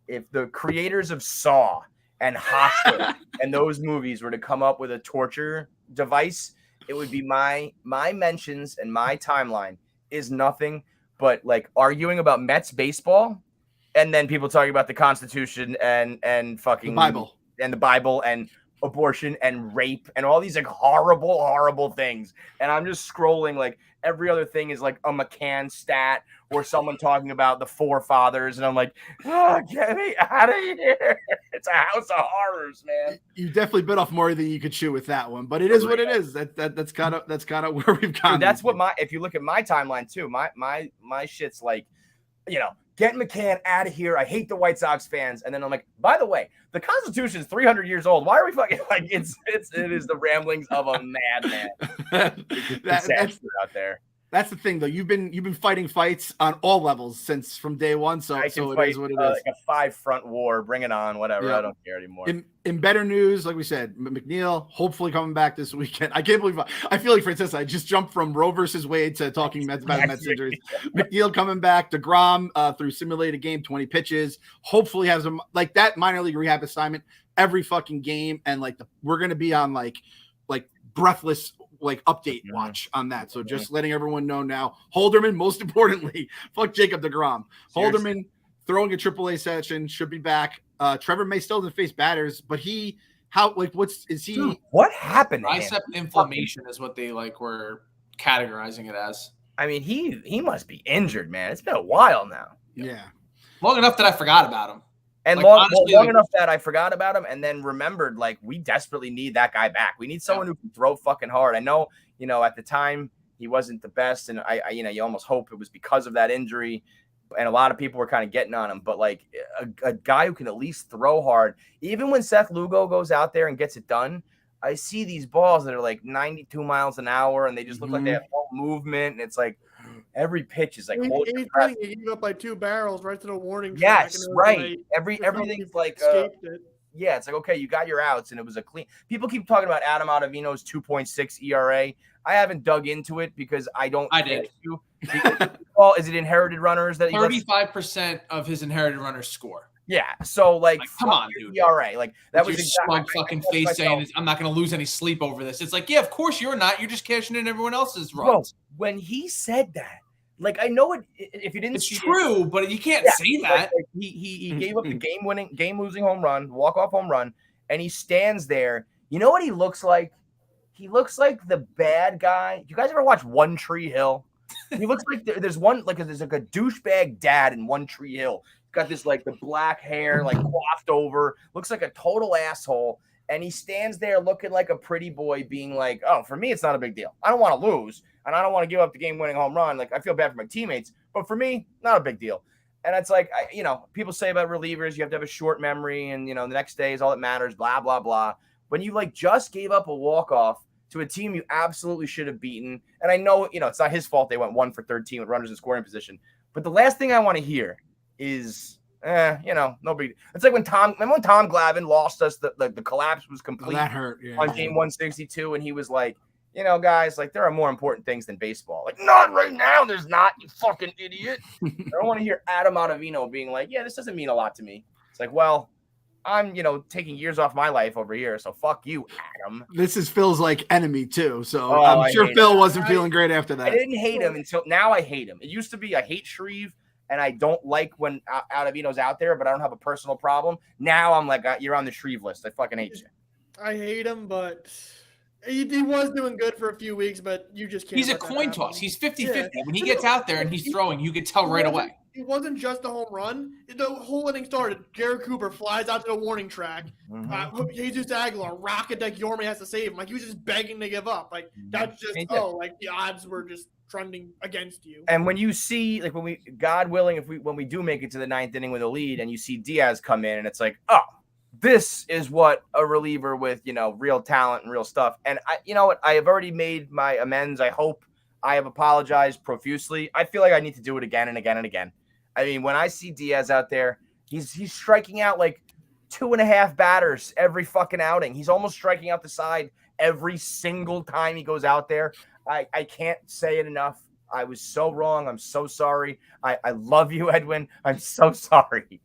if the creators of Saw and Hostel and those movies were to come up with a torture device, it would be my mentions and my timeline is nothing but like arguing about Mets baseball. And then people talking about the Constitution and fucking the Bible and abortion and rape and all these like horrible things. And I'm just scrolling like every other thing is like a McCann stat or someone talking about the forefathers. And I'm like, get me out of here. It's a house of horrors, man. You definitely bit off more than you could chew with that one, but it is what it is. That's kind of where we've gone. Dude, that's what if you look at my timeline too, my shit's like, get McCann out of here. I hate the White Sox fans. And then I'm like, by the way, the Constitution is 300 years old. Why are we fucking like it is the ramblings of a madman. That's out there. That's the thing, though. You've been fighting fights on all levels from day one. So it is what it is. Like a 5-front war. Bring it on. Whatever. Yeah. I don't care anymore. In better news, like we said, McNeil hopefully coming back this weekend. I can't believe I feel like Francisco. I just jumped from Roe versus Wade to talking Mets about Mets injuries. McNeil coming back. DeGrom through simulated game, 20 pitches. Hopefully has a like that minor league rehab assignment every fucking game, and like we're gonna be on like breathless. Like update watch on that. So just letting everyone know now. Holderman, most importantly, fuck Jacob DeGrom. Seriously. Holderman throwing a AAA session should be back. Trevor May still doesn't face batters, but Dude, what happened? Bicep inflammation is what they were categorizing it as. I mean, he must be injured, man. It's been a while now. Yeah. Long enough that I forgot about him. And long enough that I forgot about him and then remembered, we desperately need that guy back. We need someone who can throw fucking hard. I know, at the time he wasn't the best. And you almost hope it was because of that injury. And a lot of people were kind of getting on him. But a guy who can at least throw hard, even when Seth Lugo goes out there and gets it done, I see these balls that are 92 miles an hour and they just look like they have full movement. And it's every pitch is he gave up 2 barrels right to the warning track. Yes, right. Everything's escaped it. Yeah, it's okay, you got your outs, and it was a clean. People keep talking about Adam Ottavino's 2.6 ERA. I haven't dug into it because I did. Is it inherited runners that 35% of his inherited runners score? Yeah. So like come on, dude. ERA. Like that was your smug fucking face saying I'm not going to lose any sleep over this. It's like, yeah, of course you're not. You're just cashing in everyone else's runs. Bro, when he said that, like I know it. If you didn't, it's true, but you can't say that. Like, he gave up the game losing home run, walk off home run, and he stands there. You know what he looks like? He looks like the bad guy. You guys ever watch One Tree Hill? He looks like there's a douchebag dad in One Tree Hill. He's got this like the black hair, like coiffed over, looks like a total asshole. And he stands there looking like a pretty boy, being like, oh, for me, it's not a big deal. I don't want to lose, and I don't want to give up the game-winning home run. Like, I feel bad for my teammates, but for me, not a big deal. And it's like, people say about relievers, you have to have a short memory, and, the next day is all that matters, blah, blah, blah. When you, like, just gave up a walk-off to a team you absolutely should have beaten, and I know, it's not his fault they went 1 for 13 with runners in scoring position, but the last thing I want to hear is no big. It's like when Tom Glavine lost us, the collapse was complete. That hurt on game 162, and he was like, guys, like there are more important things than baseball. Like, not right now, there's not, you fucking idiot. I don't want to hear Adam Ottavino being like, yeah, this doesn't mean a lot to me. It's like, well, I'm taking years off my life over here, so fuck you, Adam. This is Phil's like enemy too, so I'm sure Phil wasn't feeling great after that. I didn't hate him until now. I hate him. It used to be I hate Shreve. And I don't like when Ottavino's out there, but I don't have a personal problem. Now I'm like, you're on the Shreve list. I fucking hate you. I hate him, but he was doing good for a few weeks, but you just can't. He's a coin toss. He's 50-50. When he gets out there and he's throwing, you can tell right away. It wasn't just a home run. The whole inning started. Jared Cooper flies out to the warning track. Jesus Aguilar, rocket deck Yorme has to save him. Like, he was just begging to give up. Like, that's just, like the odds were just trending against you. And when you see, like, God willing, when we do make it to the 9th inning with a lead and you see Diaz come in and it's like, oh, this is what a reliever with, real talent and real stuff. And I have already made my amends. I hope I have apologized profusely. I feel like I need to do it again and again and again. I mean, when I see Diaz out there, he's striking out like 2.5 batters every fucking outing. He's almost striking out the side every single time he goes out there. I can't say it enough. I was so wrong. I'm so sorry. I love you, Edwin. I'm so sorry.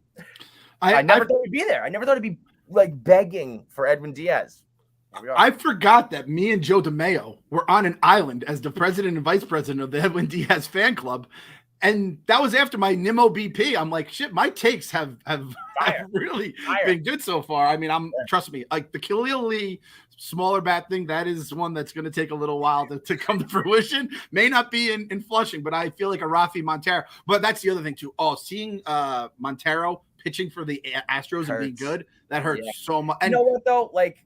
I never thought he'd be there. I never thought he'd be like begging for Edwin Diaz. I forgot that me and Joe DeMeo were on an island as the president and vice president of the Edwin Diaz fan club. And that was after my Nimmo BP. I'm like, shit, my takes have really been good so far. I mean, trust me, like the Khalil Lee smaller bat thing, that is one that's going to take a little while to come to fruition. May not be in Flushing, but I feel like a Rafi Montero. But that's the other thing too. Oh, seeing Montero pitching for the Astros and being good, that hurts so much. And you know what though? Like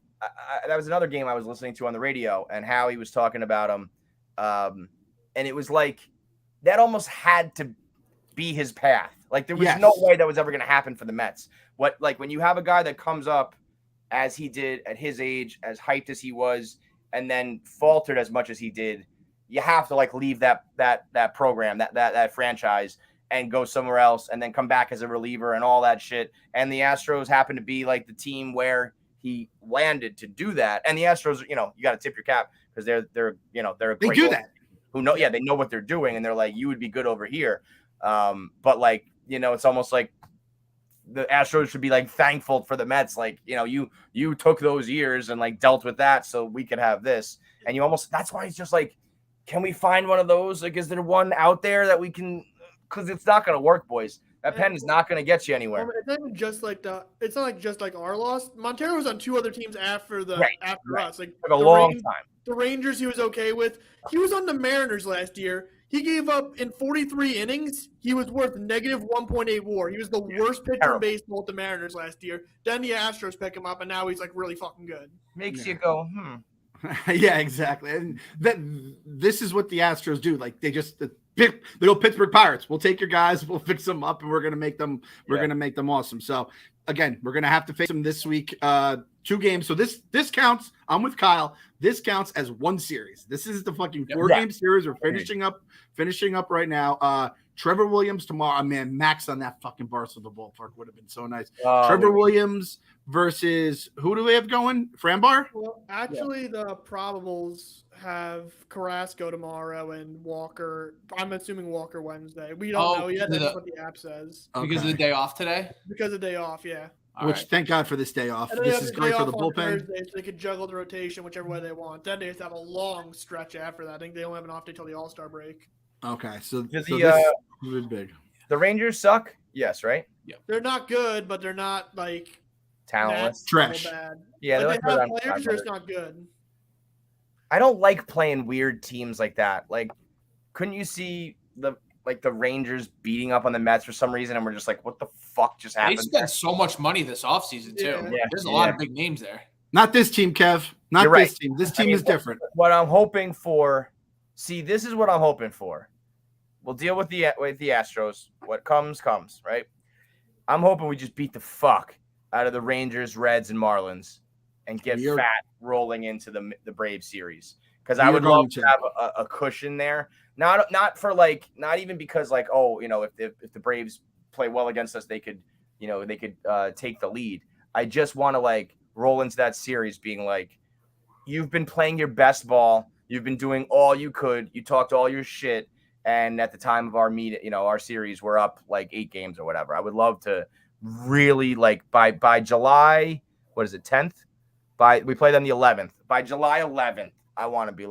that was another game I was listening to on the radio and how he was talking about him. And it was like, that almost had to be his path. Like there was no way that was ever going to happen for the Mets. When you have a guy that comes up as he did at his age, as hyped as he was, and then faltered as much as he did, you have to like leave that program, that franchise, and go somewhere else, and then come back as a reliever and all that shit. And the Astros happen to be like the team where he landed to do that. And the Astros, you got to tip your cap because they're a great do that. Who know? Yeah, they know what they're doing, and they're like, you would be good over here. But like, it's almost like the Astros should be like thankful for the Mets. Like, you took those years and like dealt with that, so we could have this. And that's why it's just like, can we find one of those? Like, is there one out there that we can? Because it's not going to work, boys. That pen is not going to get you anywhere. It's not even just like it's not like just like our loss. Montero was on 2 other teams after us. Like a long time. The Rangers he was okay with. He was on the Mariners last year. He gave up in 43 innings. He was worth negative 1.8 WAR. He was the worst pitcher in baseball at the Mariners last year. Then the Astros pick him up, and now he's like really fucking good. Makes you go, Yeah, exactly. And this is what the Astros do. Like they just the little Pittsburgh Pirates. We'll take your guys, we'll fix them up, and we're gonna make them awesome. So again, we're gonna have to face them this week. 2 games. So this counts. I'm with Kyle. This counts as one series. This is the fucking 4-game series. We're finishing up right now. Trevor Williams tomorrow. Man, Max on that fucking Barstool ballpark would have been so nice. Oh, Trevor Williams versus who do we have going? Frambar? Well, actually, the probables have Carrasco tomorrow and Walker. I'm assuming Walker Wednesday. We don't know yet. That's what the app says. Because of the day off today? Because of the day off, yeah. Which, thank God for this day off. This is great for the bullpen. Thursday, so they could juggle the rotation whichever way they want. Then they have to have a long stretch after that. I think they only have an off day till the All-Star break. Okay, so this is big. The Rangers suck? Yes, right? Yeah. They're not good, but they're not like talentless. Trash. Bad. Yeah, like, they have players who are just not good. I don't like playing weird teams like that. Like, couldn't you see the Rangers beating up on the Mets for some reason, and we're just like, what the fuck just happened? They spent so much money this offseason, too. Yeah. There's a lot of big names there. Not this team, Kev. Not You're this right. team. This team is different. What I'm hoping for, this is what I'm hoping for. We'll deal with the Astros. What comes, right? I'm hoping we just beat the fuck out of the Rangers, Reds, and Marlins and get fat rolling into the Braves series. Because I would love to have a cushion there. Not even because if the Braves play well against us, they could take the lead. I just want to roll into that series being like, you've been playing your best ball. You've been doing all you could. You talked all your shit. And at the time of our our series, we're up 8 games or whatever. I would love to really by July, what is it, 10th? We play them the 11th. By July 11th, I want to be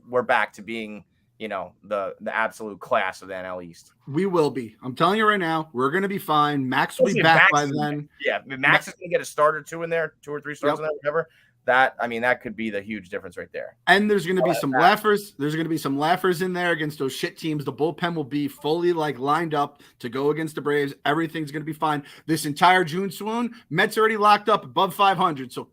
we're back to being, the absolute class of the NL East. We will be. I'm telling you right now, we're going to be fine. Max will be back by then. Yeah, Max is going to get a start or two in there, 2 or 3 starts in there, whatever. That could be the huge difference right there. And there's going to be some laughers. There's going to be some laughers in there against those shit teams. The bullpen will be fully lined up to go against the Braves. Everything's going to be fine. This entire June swoon, Mets already locked up above 500. So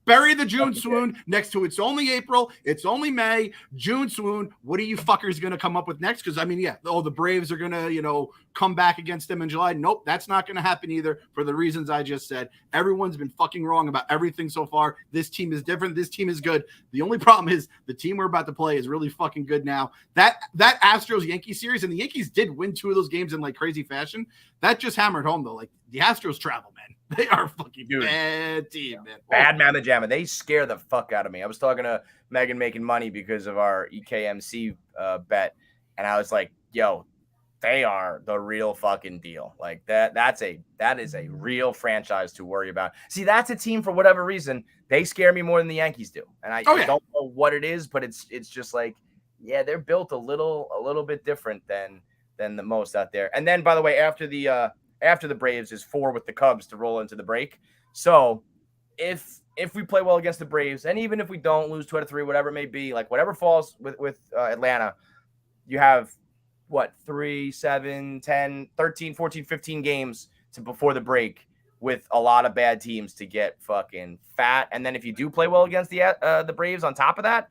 bury the June swoon next to it's only April. It's only May. June swoon. What are you fuckers going to come up with next? Because the Braves are going to, come back against them in July. Nope, that's not going to happen either for the reasons I just said. Everyone's been fucking wrong about everything so far. This team is different. This team is good. The only problem is the team we're about to play is really fucking good now. That Astros Yankees series, and the Yankees did win 2 of those games in crazy fashion. That just hammered home though. The Astros travel, man. They are a fucking bad team, man. Bad mamma jamma. They scare the fuck out of me. I was talking to Megan making money because of our EKMC bet, and I was like, yo, they are the real fucking deal. That is a real franchise to worry about. See, that's a team for whatever reason. They scare me more than the Yankees do. And I don't know what it is, but it's just they're built a little bit different than the most out there. And then, by the way, after the Braves is 4 with the Cubs to roll into the break. So if we play well against the Braves, and even if we don't lose 2 out of 3, whatever it may be, whatever falls with Atlanta, you have 3, 7, 10, 13, 14, 15 games before the break with a lot of bad teams to get fucking fat. And then if you do play well against the Braves on top of that,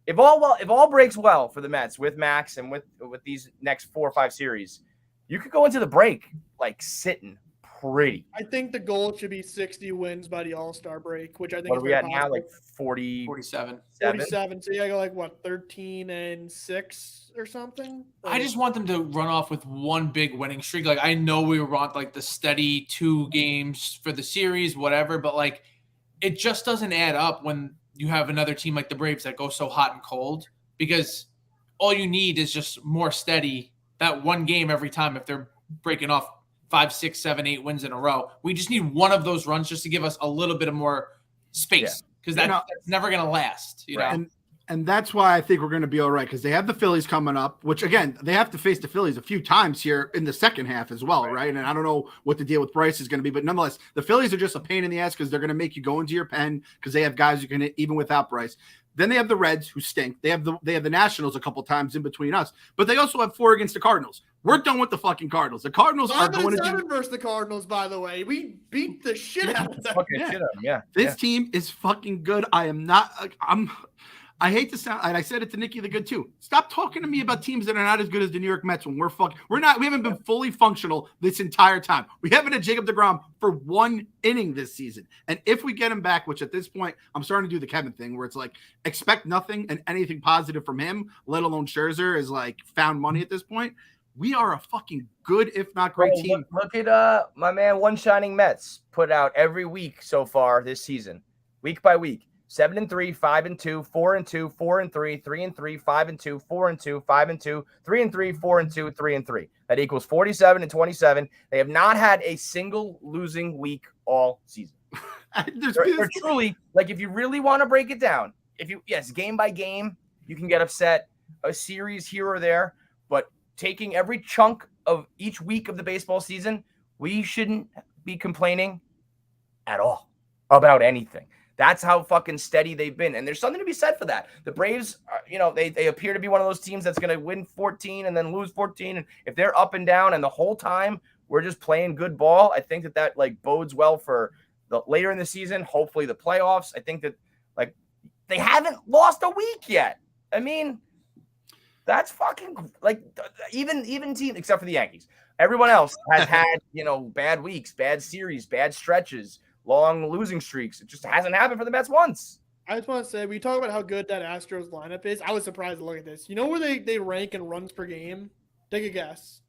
if all breaks well for the Mets with Max and with these next 4 or 5 series, you could go into the break sitting pretty. I think the goal should be 60 wins by the All-Star break, which I think what are we at now? 47. 47. So you go 13-6 or something. I just want them to run off with one big winning streak. I know we were on the steady 2 games for the series, whatever, but it just doesn't add up when you have another team like the Braves that go so hot and cold, because all you need is just more steady, that one game every time. If they're breaking off 5, 6, 7, 8 wins in a row, we just need one of those runs just to give us a little bit of more space, because that's never going to last. You know? And that's why I think we're going to be all right, because they have the Phillies coming up, which, again, they have to face the Phillies a few times here in the second half as well, right? And I don't know what the deal with Bryce is going to be, but nonetheless, the Phillies are just a pain in the ass because they're going to make you go into your pen because they have guys who can hit even without Bryce. Then they have the Reds, who stink. They have the Nationals a couple times in between us, but they also have 4 against the Cardinals. We're done with the fucking Cardinals. The Cardinals are going to do versus the Cardinals. By the way, we beat the shit out of them. This team is fucking good. I hate to sound, and I said it to Nikki the Good too. Stop talking to me about teams that are not as good as the New York Mets when we haven't been fully functional this entire time. We haven't had Jacob deGrom for 1 inning this season. And if we get him back, which at this point, I'm starting to do the Kevin thing where it's expect nothing and anything positive from him, let alone Scherzer is found money at this point. We are a fucking good, if not great Bro, team. Look at my man, One Shining Mets, put out every week so far this season, week by week. 7-3, 5-2, 4-2, 4-3, 3-3, 5-2, 4-2, 5-2, 3-3, 4-2, 3-3. That equals 47-27. They have not had a single losing week all season. They're truly, like, if you really want to break it down, game by game, you can get upset, a series here or there, but taking every chunk of each week of the baseball season, we shouldn't be complaining at all about anything. That's how fucking steady they've been. And there's something to be said for that. The Braves, they appear to be one of those teams that's going to win 14 and then lose 14. And if they're up and down and the whole time we're just playing good ball, I think that like bodes well for the later in the season, hopefully the playoffs. I think that like they haven't lost a week yet. I mean, that's fucking like even team except for the Yankees. Everyone else has had, bad weeks, bad series, bad stretches, long losing streaks. It just hasn't happened for the Mets once. I just want to say, we talk about how good that Astros lineup is. I was surprised to look at this. You know where they rank in runs per game? Take a guess.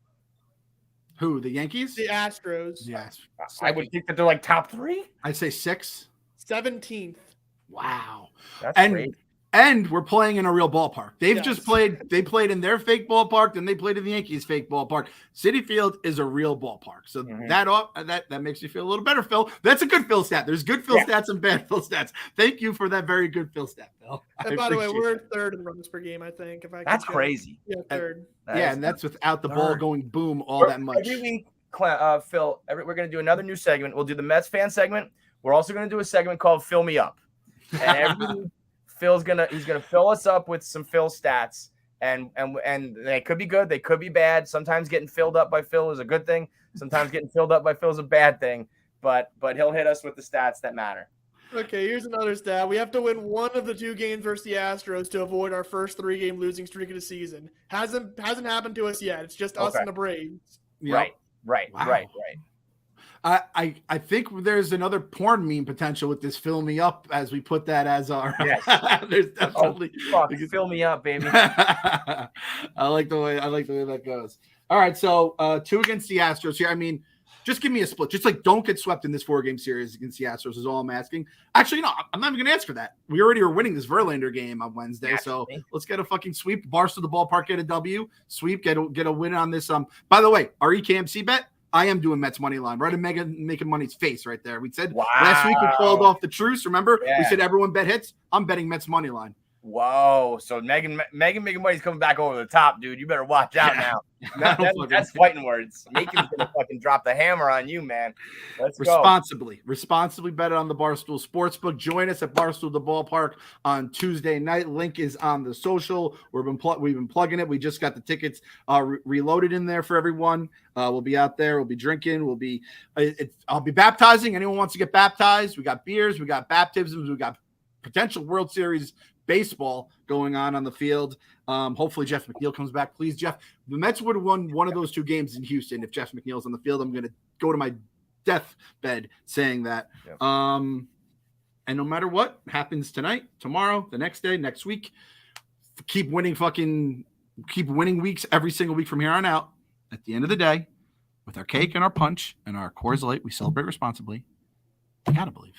Who, the Yankees? The Astros. Yes. I would think that they're like top 3. I'd say 6. 17th. Wow. That's great. And we're playing in a real ballpark. They played in their fake ballpark, then they played in the Yankees' fake ballpark. Citi Field is a real ballpark. So that makes me feel a little better, Phil. That's a good Phil stat. There's good Phil stats and bad Phil stats. Thank you for that very good Phil stat, Phil. And by the way, we're third in runs per game, I think. That's crazy. Yeah, third. And that's without the ball going boom that much. Every week, Phil, we're going to do another new segment. We'll do the Mets fan segment. We're also going to do a segment called Fill Me Up. And every week, he's gonna fill us up with some Phil stats, and they could be good, they could be bad. Sometimes getting filled up by Phil is a good thing. Sometimes getting filled up by Phil is a bad thing. But he'll hit us with the stats that matter. Okay, here's another stat. We have to win one of the 2 games versus the Astros to avoid our first 3-game losing streak of the season. Hasn't happened to us yet. It's just us and the Braves. Yep. Right. I think there's another porn meme potential with this "Fill Me Up" as we put that as our. Yes. There's definitely fill me up, baby. I like the way that goes. All right, so 2 against the Astros here. I mean, just give me a split. Just like don't get swept in this 4-game series against the Astros is all I'm asking. Actually, no, I'm not even going to ask for that. We already are winning this Verlander game on Wednesday, so let's get a fucking sweep. Barstool the ballpark, get a W. Sweep, get a win on this. By the way, our EKMC bet. I am doing Mets money line. Right in making money's face right there. We said last week we called off the truce. Remember? Yeah. We said everyone bet hits. I'm betting Mets money line. Whoa. So Megan making money's coming back over the top, dude. You better watch out now. That's fighting words. Megan's gonna fucking drop the hammer on you, man. Let's responsibly bet on the Barstool Sportsbook. Join us at Barstool the Ballpark on Tuesday night. Link is on the social. We've been plugging it. We just got the tickets reloaded in there for everyone. We'll be out there. We'll be drinking. I'll be baptizing. Anyone wants to get baptized? We got beers. We got baptisms. We got potential World Series baseball going on the field. Hopefully Jeff McNeil comes back. Please, Jeff. The Mets would have won one of those 2 games in Houston if Jeff McNeil's on the field. I'm going to go to my deathbed saying that. Yep. And no matter what happens tonight, tomorrow, the next day, next week, keep winning weeks every single week from here on out. At the end of the day, with our cake and our punch and our Coors Light, we celebrate responsibly. Gotta believe.